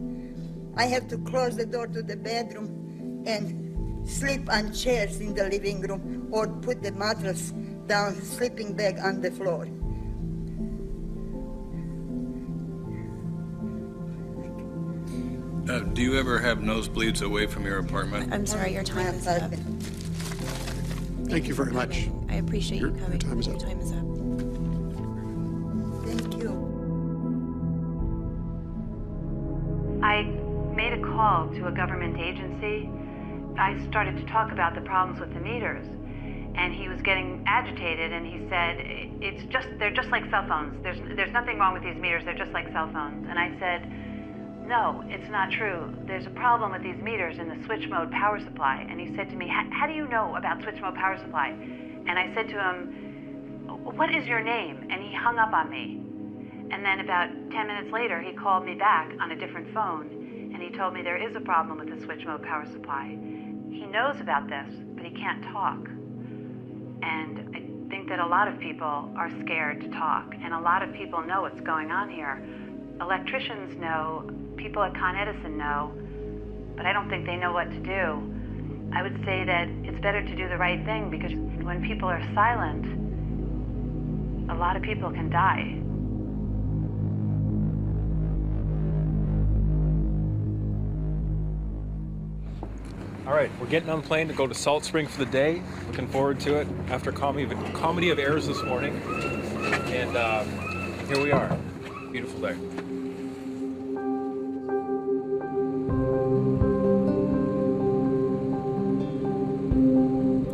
I have to close the door to the bedroom and sleep on chairs in the living room or put the mattress down, sleeping bag on the floor. Do you ever have nosebleeds away from your apartment? I'm sorry, your time is up. Thank you very much. I appreciate you coming. Your time is up. Your time is up. Thank you. I made a call to a government agency. I started to talk about the problems with the meters, and he was getting agitated, and he said, they're just like cell phones. There's nothing wrong with these meters, they're just like cell phones. And I said, no, it's not true. There's a problem with these meters in the switch mode power supply. And he said to me, how do you know about switch mode power supply? And I said to him, what is your name? And he hung up on me. And then about 10 minutes later, he called me back on a different phone, and he told me there is a problem with the switch mode power supply. He knows about this, but he can't talk. And I think that a lot of people are scared to talk, and a lot of people know what's going on here. Electricians know, people at Con Edison know, but I don't think they know what to do. I would say that it's better to do the right thing, because when people are silent, a lot of people can die. All right, we're getting on the plane to go to Salt Spring for the day. Looking forward to it after comedy of errors this morning. And here we are. Beautiful day.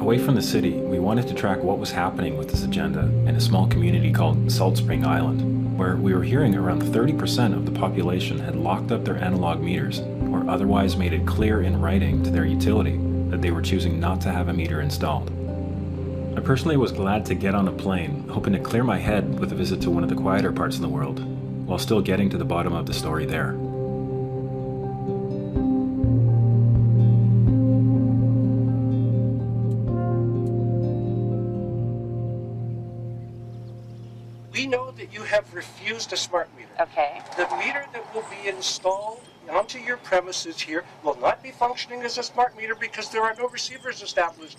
Away from the city, we wanted to track what was happening with this agenda in a small community called Salt Spring Island, where we were hearing around 30% of the population had locked up their analog meters or otherwise made it clear in writing to their utility that they were choosing not to have a meter installed. I personally was glad to get on a plane, hoping to clear my head with a visit to one of the quieter parts of the world, while still getting to the bottom of the story there. We know that you have refused a smart meter. Okay. The meter that will be installed onto your premises here will not be functioning as a smart meter because there are no receivers established.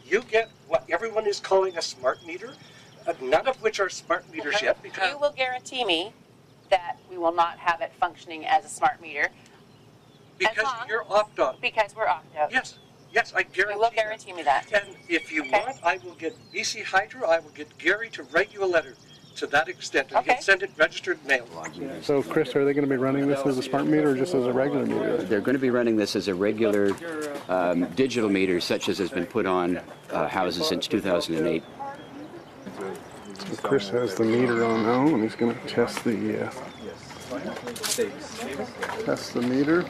You get what everyone is calling a smart meter, none of which are smart meters yet. Because You will guarantee me that we will not have it functioning as a smart meter. you're opt-out. Because we're opt-out. Yes, I guarantee. You will guarantee me that. And if you want, I will get BC Hydro, I will get Gary to write you a letter to that extent, and you can send it registered mail. So, Chris, are they going to be running this as a smart meter or just as a regular meter? They're going to be running this as a regular digital meter, such as has been put on houses since 2008. So Chris has the meter on now, and he's going to test the meter.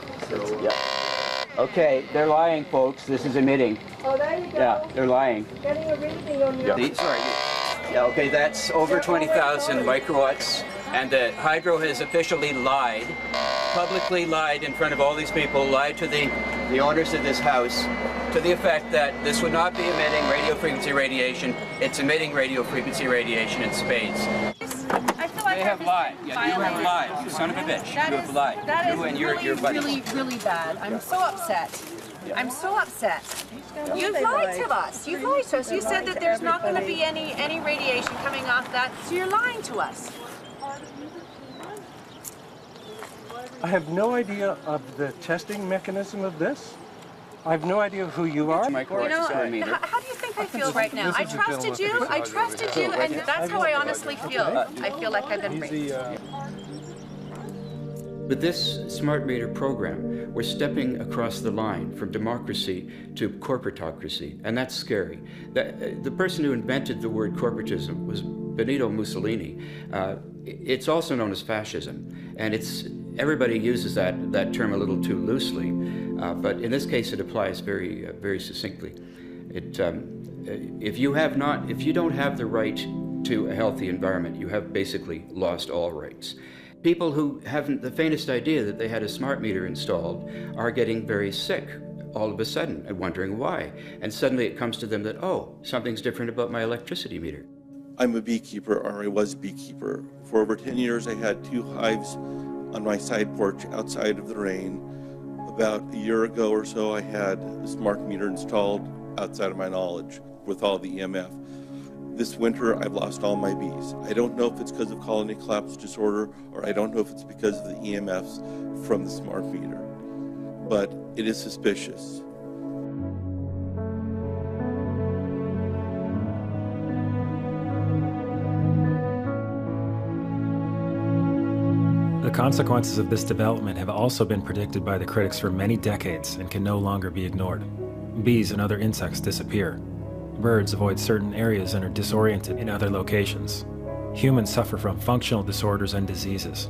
Okay, they're lying, folks. This is emitting. Oh, there you go. Yeah, they're lying. Getting a reading on your... Yeah, okay, that's over 20,000 microwatts, and the Hydro has officially lied, publicly lied in front of all these people, lied to the owners of this house, to the effect that this would not be emitting radio frequency radiation. It's emitting radio frequency radiation in spades. They have lied. Yeah, you have lied, you son of a bitch. You have lied. You and your buddy. Really, really bad. I'm so upset. I'm so upset. You've lied to us. You've lied to us. You said that there's not going to be any radiation coming off that, so you're lying to us. I have no idea of the testing mechanism of this. I have no idea who you are. You know, how do you think I feel right now? I trusted you, and that's how I honestly feel. I feel like I've been raped. With this smart meter program, we're stepping across the line from democracy to corporatocracy, and that's scary. The person who invented the word corporatism was Benito Mussolini. It's also known as fascism, and everybody uses that term a little too loosely, but in this case it applies very, very succinctly. If you don't have the right to a healthy environment, you have basically lost all rights. People who haven't the faintest idea that they had a smart meter installed are getting very sick all of a sudden and wondering why. And suddenly it comes to them that, oh, something's different about my electricity meter. I'm a beekeeper, or I was a beekeeper. For over 10 years, I had 2 hives on my side porch outside of the rain. About a year ago or so, I had a smart meter installed outside of my knowledge with all the EMF. This winter, I've lost all my bees. I don't know if it's because of colony collapse disorder, or I don't know if it's because of the EMFs from the smart meter. but it is suspicious. The consequences of this development have also been predicted by the critics for many decades and can no longer be ignored. Bees and other insects disappear. Birds avoid certain areas and are disoriented in other locations. Humans suffer from functional disorders and diseases.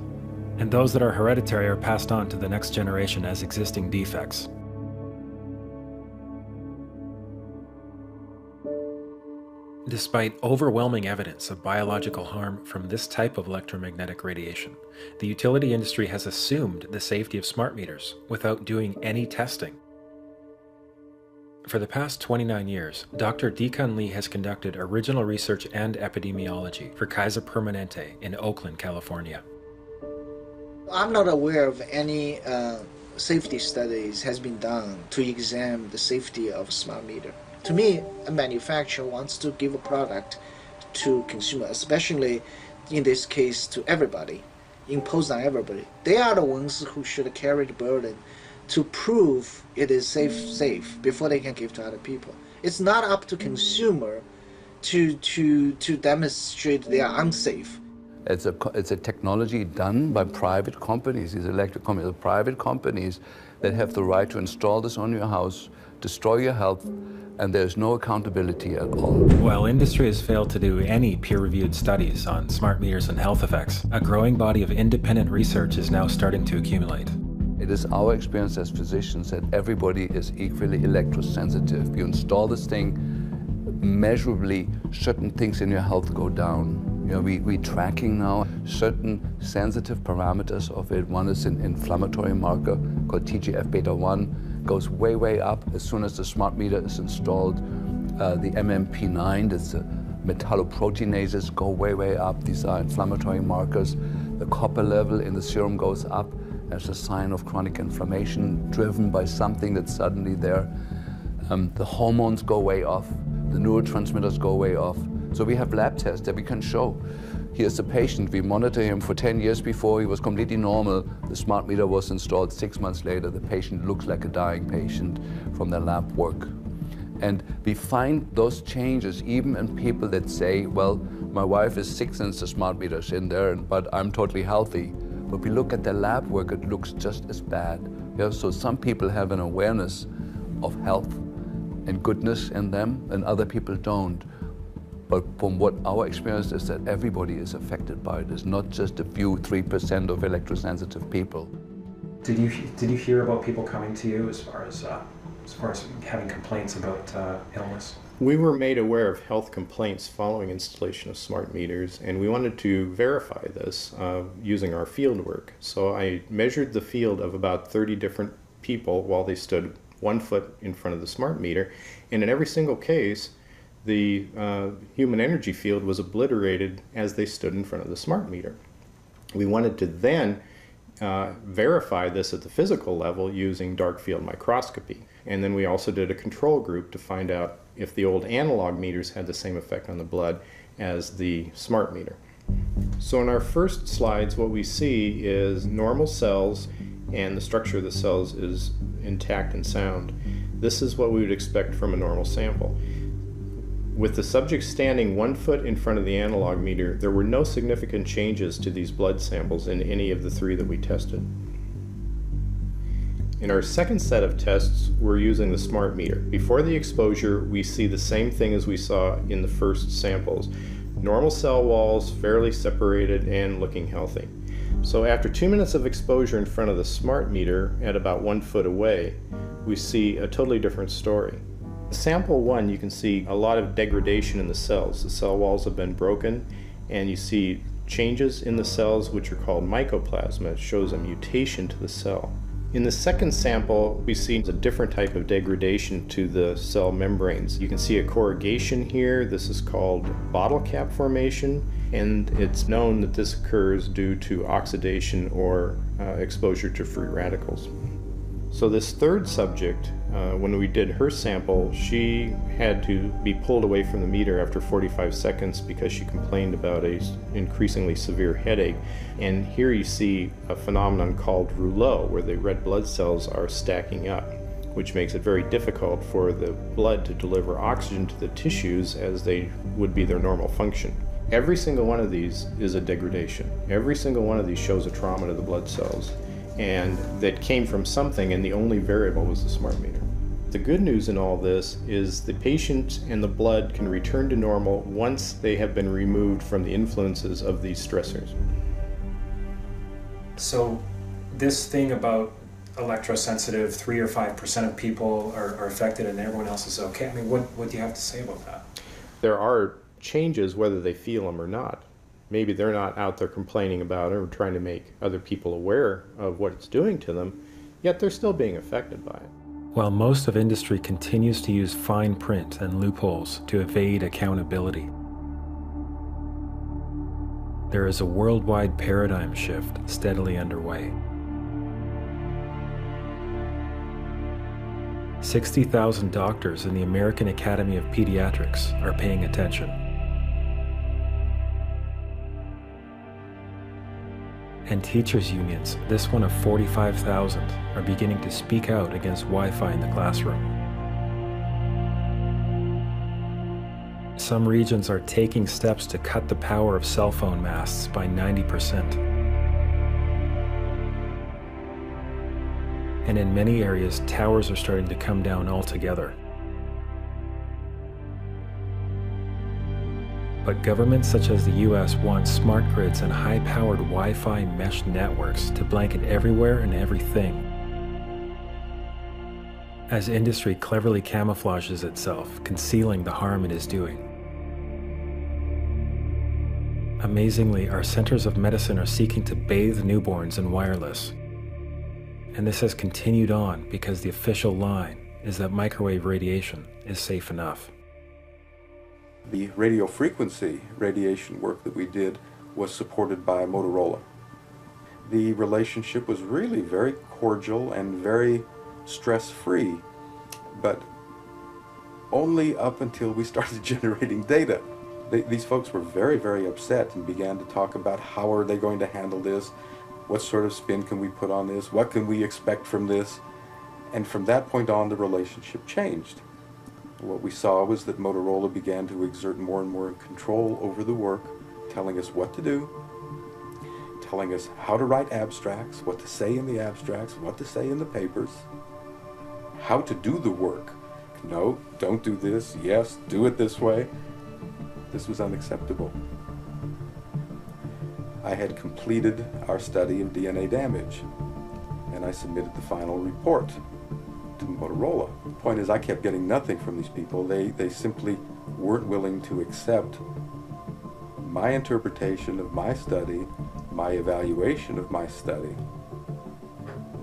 And those that are hereditary are passed on to the next generation as existing defects. Despite overwhelming evidence of biological harm from this type of electromagnetic radiation, the utility industry has assumed the safety of smart meters without doing any testing. For the past 29 years, Dr. Deacon Lee has conducted original research and epidemiology for Kaiser Permanente in Oakland, California. I'm not aware of any safety studies has been done to examine the safety of a smart meter. To me, a manufacturer wants to give a product to consumer, especially in this case to everybody, impose on everybody. They are the ones who should carry the burden to prove it is safe before they can give to other people. It's not up to consumer to demonstrate they are unsafe. It's a technology done by private companies. These electric companies are private companies that have the right to install this on your house, destroy your health, and there's no accountability at all. While industry has failed to do any peer-reviewed studies on smart meters and health effects, a growing body of independent research is now starting to accumulate. It is our experience as physicians that everybody is equally electrosensitive. You install this thing, measurably certain things in your health go down. You know, we're tracking now certain sensitive parameters of it. One is an inflammatory marker called TGF-beta1, goes way up as soon as the smart meter is installed. The MMP9, that's metalloproteinases, go way up. These are inflammatory markers. The copper level in the serum goes up as a sign of chronic inflammation driven by something that's suddenly there. The hormones go way off. The neurotransmitters go way off. So we have lab tests that we can show. Here's the patient. We monitor him for 10 years before. He was completely normal. The smart meter was installed 6 months later. The patient looks like a dying patient from their lab work. And we find those changes even in people that say, well, my wife is sick since the smart meter's in there, but I'm totally healthy. But we look at their lab work, it looks just as bad. You know, so some people have an awareness of health and goodness in them, and other people don't. But from what our experience is that everybody is affected by it. It's not just a few 3% of electrosensitive people. Did you hear about people coming to you as far as having complaints about illness? We were made aware of health complaints following installation of smart meters, and we wanted to verify this using our field work. So I measured the field of about 30 different people while they stood 1 foot in front of the smart meter, and in every single case, the human energy field was obliterated as they stood in front of the smart meter. We wanted to then verify this at the physical level using dark field microscopy. And then we also did a control group to find out if the old analog meters had the same effect on the blood as the smart meter. So in our first slides, what we see is normal cells, and the structure of the cells is intact and sound. This is what we would expect from a normal sample. With the subject standing 1 foot in front of the analog meter, there were no significant changes to these blood samples in any of the 3 that we tested. In our second set of tests, we're using the smart meter. Before the exposure, we see the same thing as we saw in the first samples. Normal cell walls, fairly separated and looking healthy. So after 2 minutes of exposure in front of the smart meter at about 1 foot away, we see a totally different story. Sample 1, you can see a lot of degradation in the cells. The cell walls have been broken, and you see changes in the cells which are called mycoplasma. It shows a mutation to the cell. In the second sample, we see a different type of degradation to the cell membranes. You can see a corrugation here. This is called bottle cap formation, and it's known that this occurs due to oxidation or exposure to free radicals. So this third subject, when we did her sample, she had to be pulled away from the meter after 45 seconds because she complained about an increasingly severe headache. And here you see a phenomenon called rouleau, where the red blood cells are stacking up, which makes it very difficult for the blood to deliver oxygen to the tissues as they would be their normal function. Every single one of these is a degradation. Every single one of these shows a trauma to the blood cells, and that came from something, and the only variable was the smart meter. The good news in all this is the patient and the blood can return to normal once they have been removed from the influences of these stressors. So this thing about electrosensitive, 3 or 5% of people are affected and everyone else is okay. I mean, what do you have to say about that? There are changes whether they feel them or not. Maybe they're not out there complaining about it or trying to make other people aware of what it's doing to them, yet they're still being affected by it. While most of industry continues to use fine print and loopholes to evade accountability, there is a worldwide paradigm shift steadily underway. 60,000 doctors in the American Academy of Pediatrics are paying attention. And teachers' unions, this one of 45,000, are beginning to speak out against Wi-Fi in the classroom. Some regions are taking steps to cut the power of cell phone masts by 90%. And in many areas, towers are starting to come down altogether. But governments such as the US want smart grids and high-powered Wi-Fi mesh networks to blanket everywhere and everything. As industry cleverly camouflages itself, concealing the harm it is doing. Amazingly, our centers of medicine are seeking to bathe newborns in wireless. And this has continued on because the official line is that microwave radiation is safe enough. The radio frequency radiation work that we did was supported by Motorola. The relationship was really very cordial and very stress-free, but only up until we started generating data. These folks were very, very upset and began to talk about how are they going to handle this, what sort of spin can we put on this, what can we expect from this, and from that point on the relationship changed. What we saw was that Motorola began to exert more and more control over the work, telling us what to do, telling us how to write abstracts, what to say in the abstracts, what to say in the papers, how to do the work. No, don't do this. Yes, do it this way. This was unacceptable. I had completed our study of DNA damage, and I submitted the final report to Motorola. The point is, I kept getting nothing from these people. They simply weren't willing to accept my interpretation of my study, my evaluation of my study,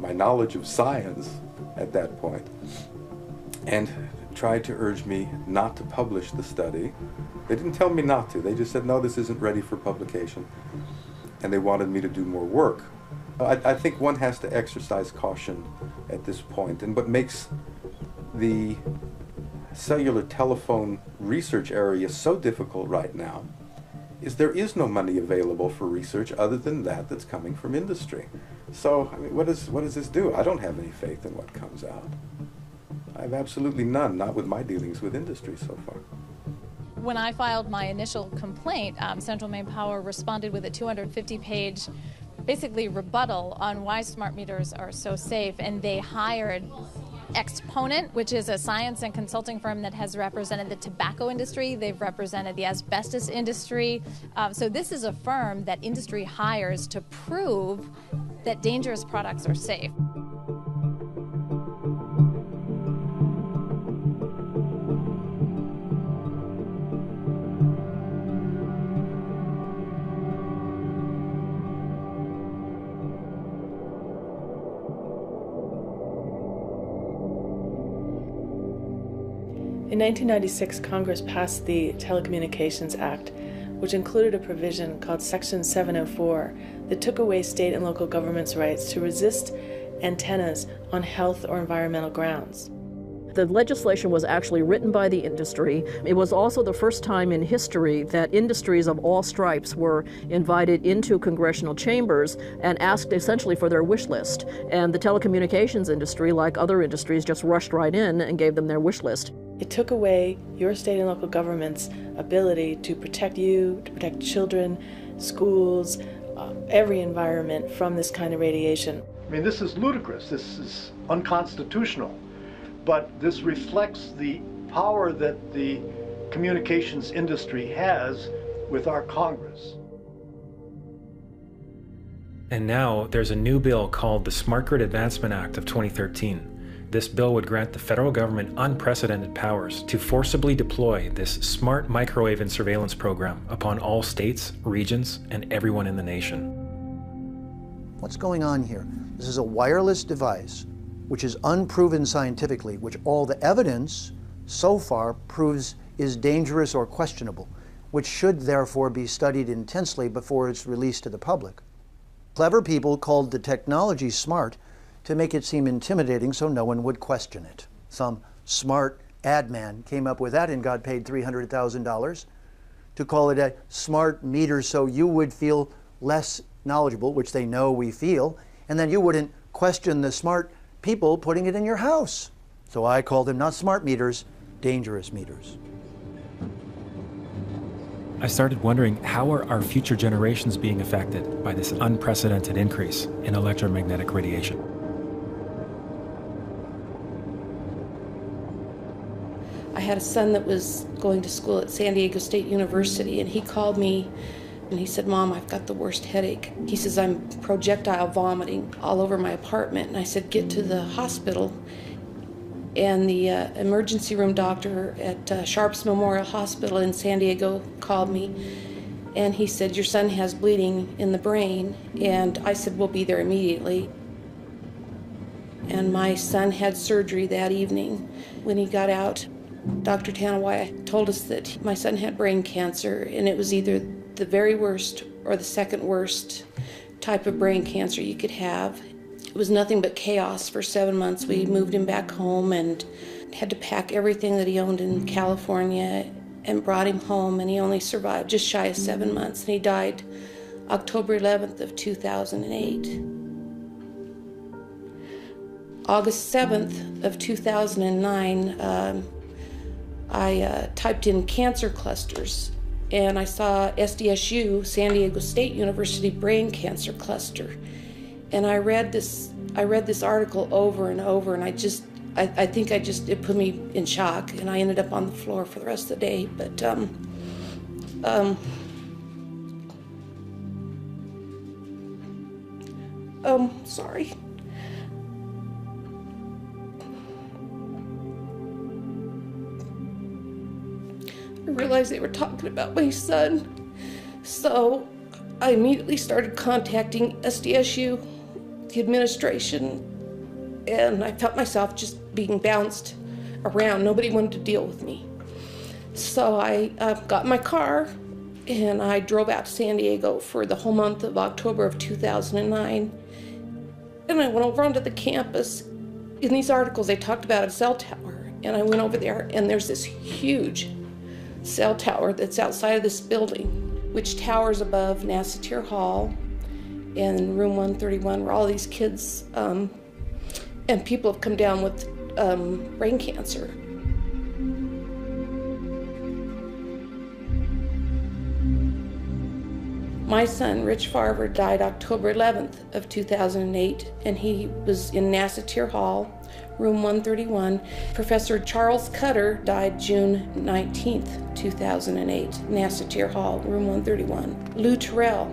my knowledge of science at that point, and tried to urge me not to publish the study. They didn't tell me not to. They just said, no, this isn't ready for publication. And they wanted me to do more work. I think one has to exercise caution at this point. And what makes the cellular telephone research area so difficult right now is there is no money available for research other than that that's coming from industry. So, I mean, what does this do? I don't have any faith in what comes out. I have absolutely none, not with my dealings with industry so far. When I filed my initial complaint, Central Maine Power responded with a 250-page basically rebuttal on why smart meters are so safe, and they hired Exponent, which is a science and consulting firm that has represented the tobacco industry. They've represented the asbestos industry. So this is a firm that industry hires to prove that dangerous products are safe. In 1996, Congress passed the Telecommunications Act, which included a provision called Section 704 that took away state and local governments' rights to resist antennas on health or environmental grounds. The legislation was actually written by the industry. It was also the first time in history that industries of all stripes were invited into congressional chambers and asked essentially for their wish list. And the telecommunications industry, like other industries, just rushed right in and gave them their wish list. It took away your state and local government's ability to protect you, to protect children, schools, every environment from this kind of radiation. I mean, this is ludicrous. This is unconstitutional. But this reflects the power that the communications industry has with our Congress. And now there's a new bill called the Smart Grid Advancement Act of 2013. This bill would grant the federal government unprecedented powers to forcibly deploy this smart microwave and surveillance program upon all states, regions, and everyone in the nation. What's going on here? This is a wireless device which is unproven scientifically, which all the evidence so far proves is dangerous or questionable, which should therefore be studied intensely before it's released to the public. Clever people called the technology smart to make it seem intimidating so no one would question it. Some smart ad man came up with that and got paid $300,000 to call it a smart meter so you would feel less knowledgeable, which they know we feel, and then you wouldn't question the smart people putting it in your house. So I call them not smart meters, dangerous meters. I started wondering, how are our future generations being affected by this unprecedented increase in electromagnetic radiation? I had a son that was going to school at San Diego State University, and he called me and he said, "Mom, I've got the worst headache." He says, "I'm projectile vomiting all over my apartment." And I said, "Get to the hospital." And the emergency room doctor at Sharps Memorial Hospital in San Diego called me, and he said, "Your son has bleeding in the brain." And I said, "We'll be there immediately." And my son had surgery that evening. When he got out, Dr. Tanawai told us that my son had brain cancer, and it was either the very worst or the second worst type of brain cancer you could have. It was nothing but chaos for 7 months. We moved him back home and had to pack everything that he owned in California and brought him home, and he only survived just shy of 7 months, and he died October 11th of 2008. August 7th of 2009, I typed in cancer clusters, and I saw SDSU, San Diego State University Brain Cancer Cluster. And I read this article over and over, and I think it put me in shock, and I ended up on the floor for the rest of the day. But sorry. I realized they were talking about my son, so I immediately started contacting SDSU, the administration, and I felt myself just being bounced around. Nobody wanted to deal with me. So I got in my car and I drove out to San Diego for the whole month of October of 2009. And I went over onto the campus. In these articles, they talked about a cell tower, and I went over there, and there's this huge cell tower that's outside of this building, which towers above Nassatir Hall and room 131, where all these kids and people have come down with brain cancer. My son, Rich Farver, died October 11th of 2008, and he was in Nassatir Hall, room 131. Professor Charles Cutter died June 19th, 2008, Nassatir Hall, room 131. Lou Terrell,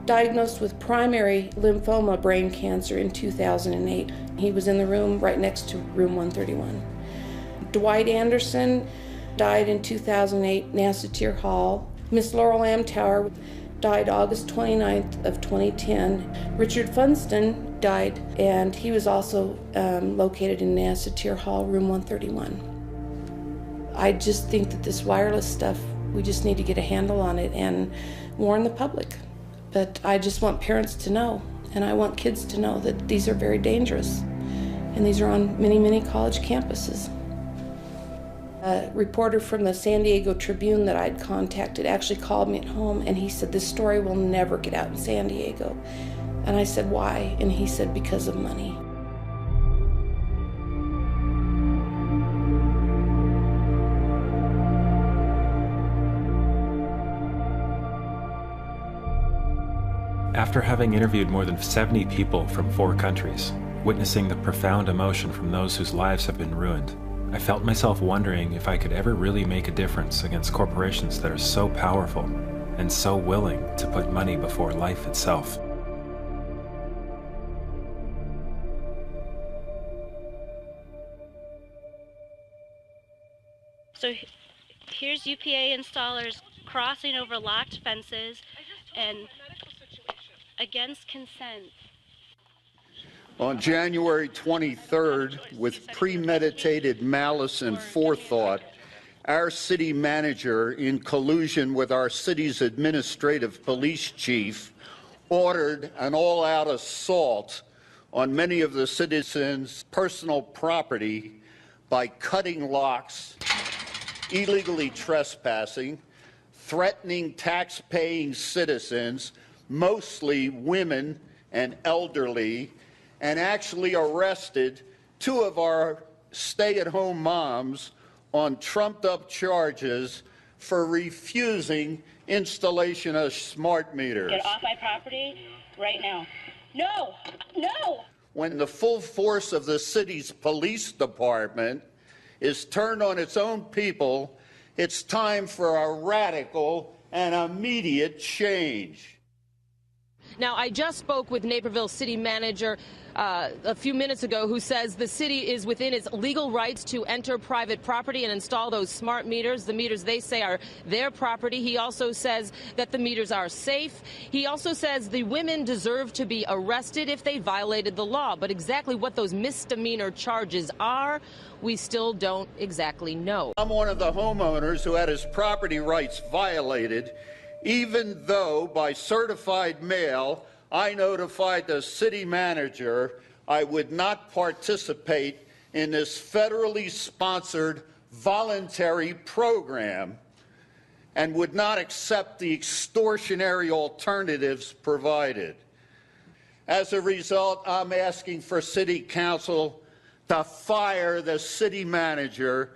diagnosed with primary lymphoma brain cancer in 2008. He was in the room right next to room 131. Dwight Anderson died in 2008, Nassatir Hall. Miss Laurel Amtower died August 29th of 2010. Richard Funston died, and he was also located in Nassatir Hall, room 131. I just think that this wireless stuff, we just need to get a handle on it and warn the public. But I just want parents to know And I want kids to know that these are very dangerous. And these are on many, many college campuses. A reporter from the San Diego Tribune that I'd contacted actually called me at home, and he said, this story will never get out in San Diego. And I said, why? And he said, because of money. After having interviewed more than 70 people from 4 countries, witnessing the profound emotion from those whose lives have been ruined, I felt myself wondering if I could ever really make a difference against corporations that are so powerful and so willing to put money before life itself. So here's UPA installers crossing over locked fences and against consent. On January 23rd, with premeditated malice and forethought, our city manager, in collusion with our city's administrative police chief, ordered an all-out assault on many of the citizens' personal property by cutting locks, illegally trespassing, threatening tax-paying citizens, mostly women and elderly, and actually arrested 2 of our stay-at-home moms on trumped-up charges for refusing installation of smart meters. Get off my property right now. No! No! When the full force of the city's police department is turned on its own people, it's time for a radical and immediate change. Now, I just spoke with Naperville City Manager a few minutes ago, who says the city is within its legal rights to enter private property and install those smart meters. The meters, they say, are their property. He also says that the meters are safe. He also says the women deserve to be arrested if they violated the law. But exactly what those misdemeanor charges are, we still don't exactly know. I'm one of the homeowners who had his property rights violated, even though by certified mail I notified the city manager I would not participate in this federally sponsored voluntary program and would not accept the extortionary alternatives provided. As a result, I'm asking for City Council to fire the city manager,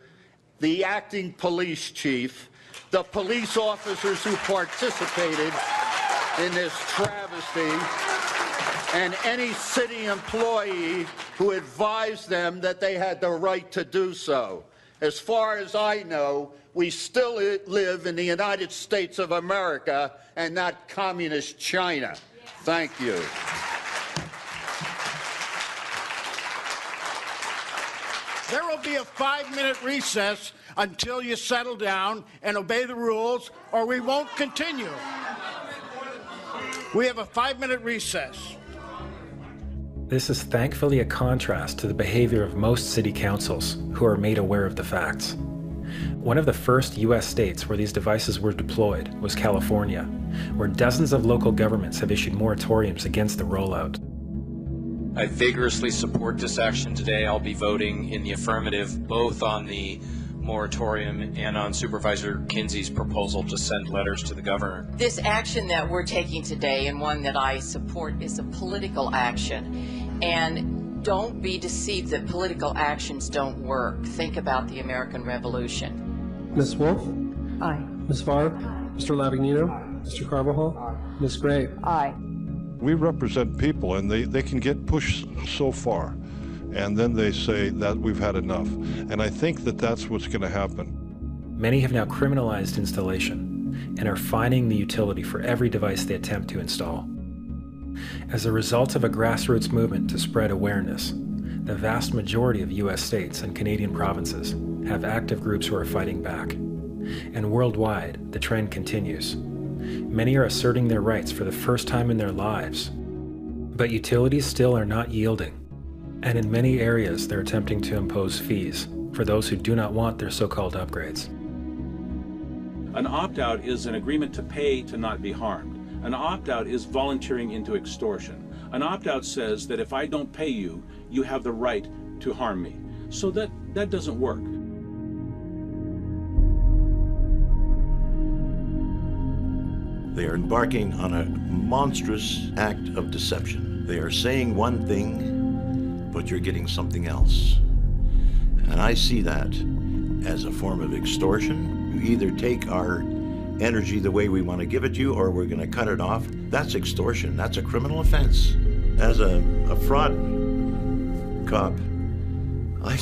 the acting police chief, the police officers who participated in this travesty, and any city employee who advised them that they had the right to do so. As far as I know, we still live in the United States of America and not communist China. Thank you. There will be a 5-minute recess until you settle down and obey the rules, or we won't continue. We have a 5-minute recess. This is thankfully a contrast to the behavior of most city councils, who are made aware of the facts. One of the first U.S. states where these devices were deployed was California, where dozens of local governments have issued moratoriums against the rollout. I vigorously support this action today. I'll be voting in the affirmative, both on the moratorium and on Supervisor Kinsey's proposal to send letters to the governor. This action that we're taking today, and one that I support, is a political action. And don't be deceived that political actions don't work. Think about the American Revolution. Ms. Wolf? Aye. Ms. Farr? Mr. Lavagnino? Mr. Carvajal? Ms. Gray? Aye. We represent people, and they can get pushed so far. And then they say that we've had enough. And I think that that's what's going to happen. Many have now criminalized installation and are fining the utility for every device they attempt to install. As a result of a grassroots movement to spread awareness, the vast majority of U.S. states and Canadian provinces have active groups who are fighting back. And worldwide, the trend continues. Many are asserting their rights for the first time in their lives. But utilities still are not yielding. And in many areas, they're attempting to impose fees for those who do not want their so-called upgrades. An opt-out is an agreement to pay to not be harmed. An opt-out is volunteering into extortion. An opt-out says that if I don't pay you, you have the right to harm me. So that doesn't work. They are embarking on a monstrous act of deception. They are saying one thing, but you're getting something else. And I see that as a form of extortion. You either take our energy the way we want to give it to you, or we're going to cut it off. That's extortion. That's a criminal offense. As a fraud cop, I'm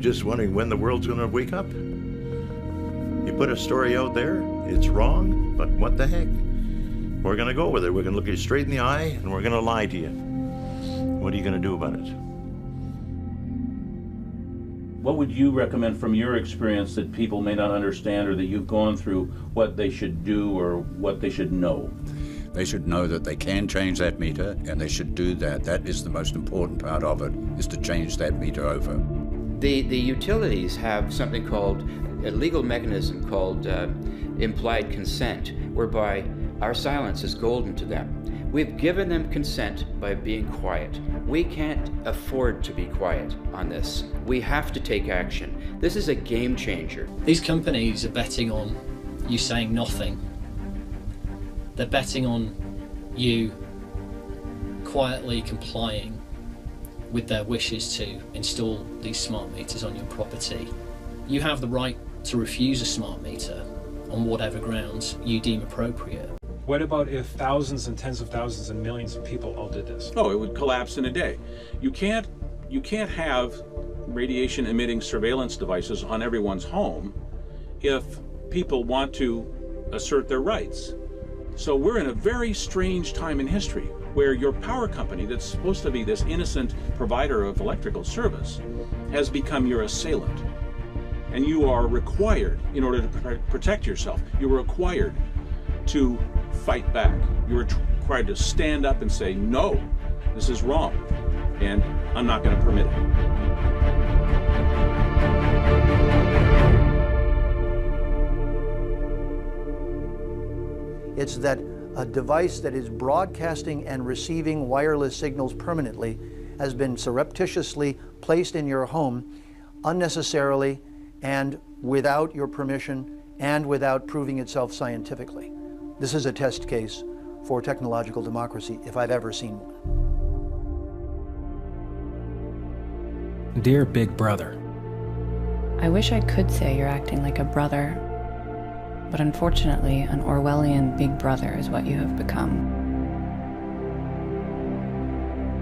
just wondering when the world's going to wake up. You put a story out there, it's wrong, but what the heck? We're going to go with it. We're going to look you straight in the eye, and we're going to lie to you. What are you going to do about it? What would you recommend from your experience that people may not understand, or that you've gone through, what they should do or what they should know? They should know that they can change that meter, and they should do that. That is the most important part of it, is to change that meter over. The utilities have something called a legal mechanism called implied consent, whereby our silence is golden to them. We've given them consent by being quiet. We can't afford to be quiet on this. We have to take action. This is a game changer. These companies are betting on you saying nothing. They're betting on you quietly complying with their wishes to install these smart meters on your property. You have the right to refuse a smart meter on whatever grounds you deem appropriate. What about if thousands and tens of thousands and millions of people all did this? Oh, it would collapse in a day. You can't have radiation emitting surveillance devices on everyone's home if people want to assert their rights. So we're in a very strange time in history where your power company, that's supposed to be this innocent provider of electrical service, has become your assailant. And you are required, in order to protect yourself, you are required to fight back. You're required to stand up and say, no, this is wrong, and I'm not going to permit it. It's that a device that is broadcasting and receiving wireless signals permanently has been surreptitiously placed in your home unnecessarily and without your permission and without proving itself scientifically. This is a test case for technological democracy, if I've ever seen one. Dear Big Brother, I wish I could say you're acting like a brother, but unfortunately, an Orwellian Big Brother is what you have become.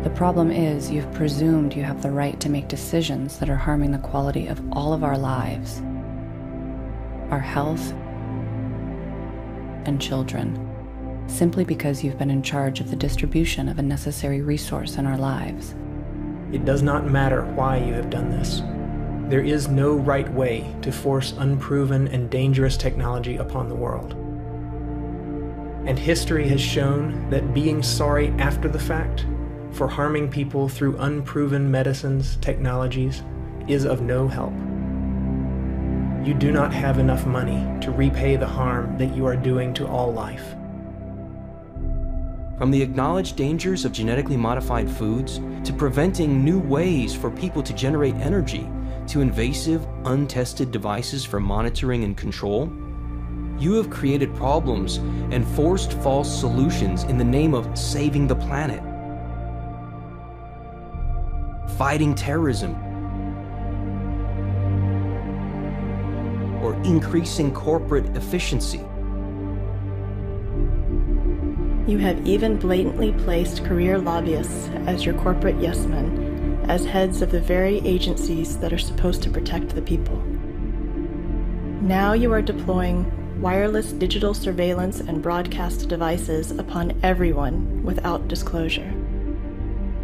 The problem is you've presumed you have the right to make decisions that are harming the quality of all of our lives, our health, and children, simply because you've been in charge of the distribution of a necessary resource in our lives. It does not matter why you have done this. There is no right way to force unproven and dangerous technology upon the world. And history has shown that being sorry after the fact for harming people through unproven medicines, technologies, is of no help. You do not have enough money to repay the harm that you are doing to all life. From the acknowledged dangers of genetically modified foods, to preventing new ways for people to generate energy, to invasive, untested devices for monitoring and control, you have created problems and forced false solutions in the name of saving the planet, fighting terrorism, or increasing corporate efficiency. You have even blatantly placed career lobbyists as your corporate yes-men, as heads of the very agencies that are supposed to protect the people. Now you are deploying wireless digital surveillance and broadcast devices upon everyone without disclosure.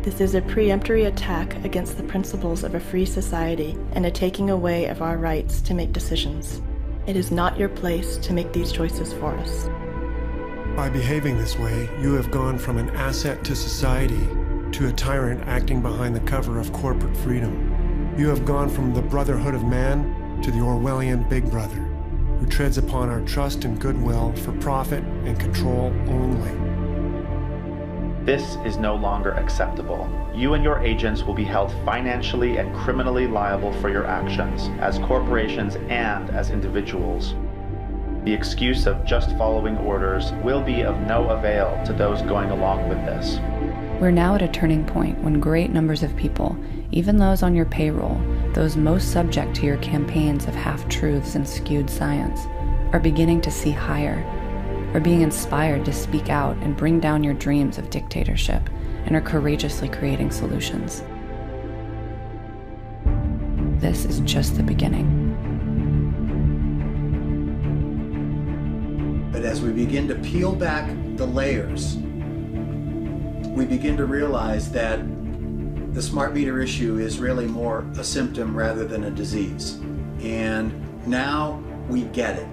This is a preemptory attack against the principles of a free society and a taking away of our rights to make decisions. It is not your place to make these choices for us. By behaving this way, you have gone from an asset to society to a tyrant acting behind the cover of corporate freedom. You have gone from the brotherhood of man to the Orwellian Big Brother, who treads upon our trust and goodwill for profit and control only. This is no longer acceptable. You and your agents will be held financially and criminally liable for your actions as corporations and as individuals. The excuse of just following orders will be of no avail to those going along with this. We're now at a turning point when great numbers of people, even those on your payroll, those most subject to your campaigns of half-truths and skewed science, are beginning to see higher, are being inspired to speak out and bring down your dreams of dictatorship, and are courageously creating solutions. This is just the beginning. But as we begin to peel back the layers, we begin to realize that the smart meter issue is really more a symptom rather than a disease. And now we get it.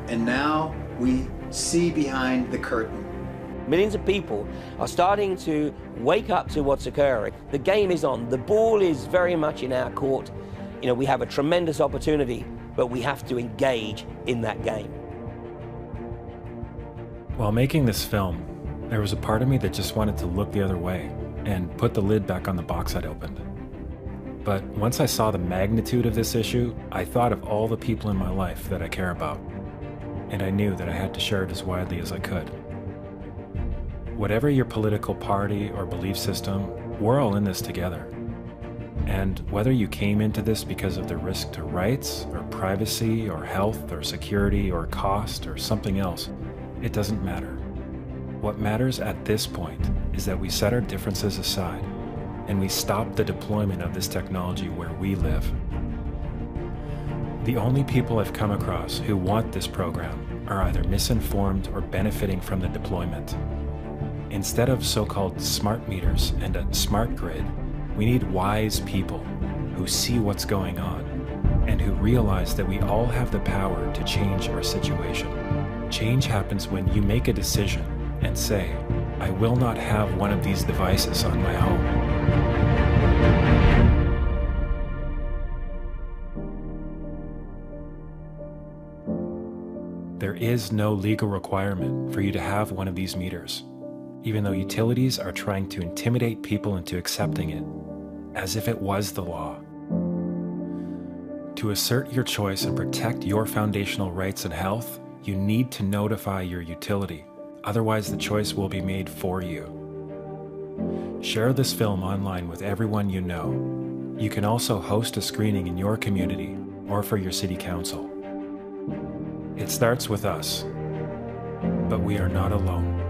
And now we see behind the curtain. Millions of people are starting to wake up to what's occurring. The game is on. The ball is very much in our court. You know, we have a tremendous opportunity, but we have to engage in that game. While making this film, there was a part of me that just wanted to look the other way and put the lid back on the box I'd opened. But once I saw the magnitude of this issue, I thought of all the people in my life that I care about, and I knew that I had to share it as widely as I could. Whatever your political party or belief system, we're all in this together. And whether you came into this because of the risk to rights, or privacy, or health, or security, or cost, or something else, it doesn't matter. What matters at this point is that we set our differences aside and we stop the deployment of this technology where we live. The only people I've come across who want this program are either misinformed or benefiting from the deployment. Instead of so-called smart meters and a smart grid, we need wise people who see what's going on and who realize that we all have the power to change our situation. Change happens when you make a decision and say, I will not have one of these devices on my home. There is no legal requirement for you to have one of these meters, even though utilities are trying to intimidate people into accepting it, as if it was the law. To assert your choice and protect your foundational rights and health, you need to notify your utility. Otherwise, the choice will be made for you. Share this film online with everyone you know. You can also host a screening in your community or for your city council. It starts with us, but we are not alone.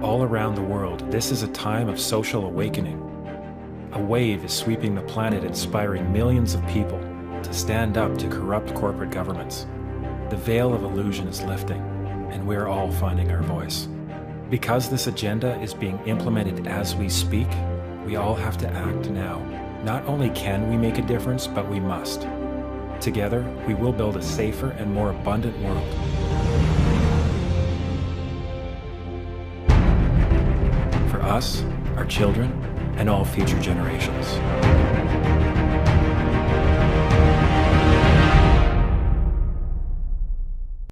All around the world, this is a time of social awakening. A wave is sweeping the planet, inspiring millions of people to stand up to corrupt corporate governments. The veil of illusion is lifting, and we're all finding our voice. Because this agenda is being implemented as we speak, we all have to act now. Not only can we make a difference, but we must. Together, we will build a safer and more abundant world. For us, our children, and all future generations.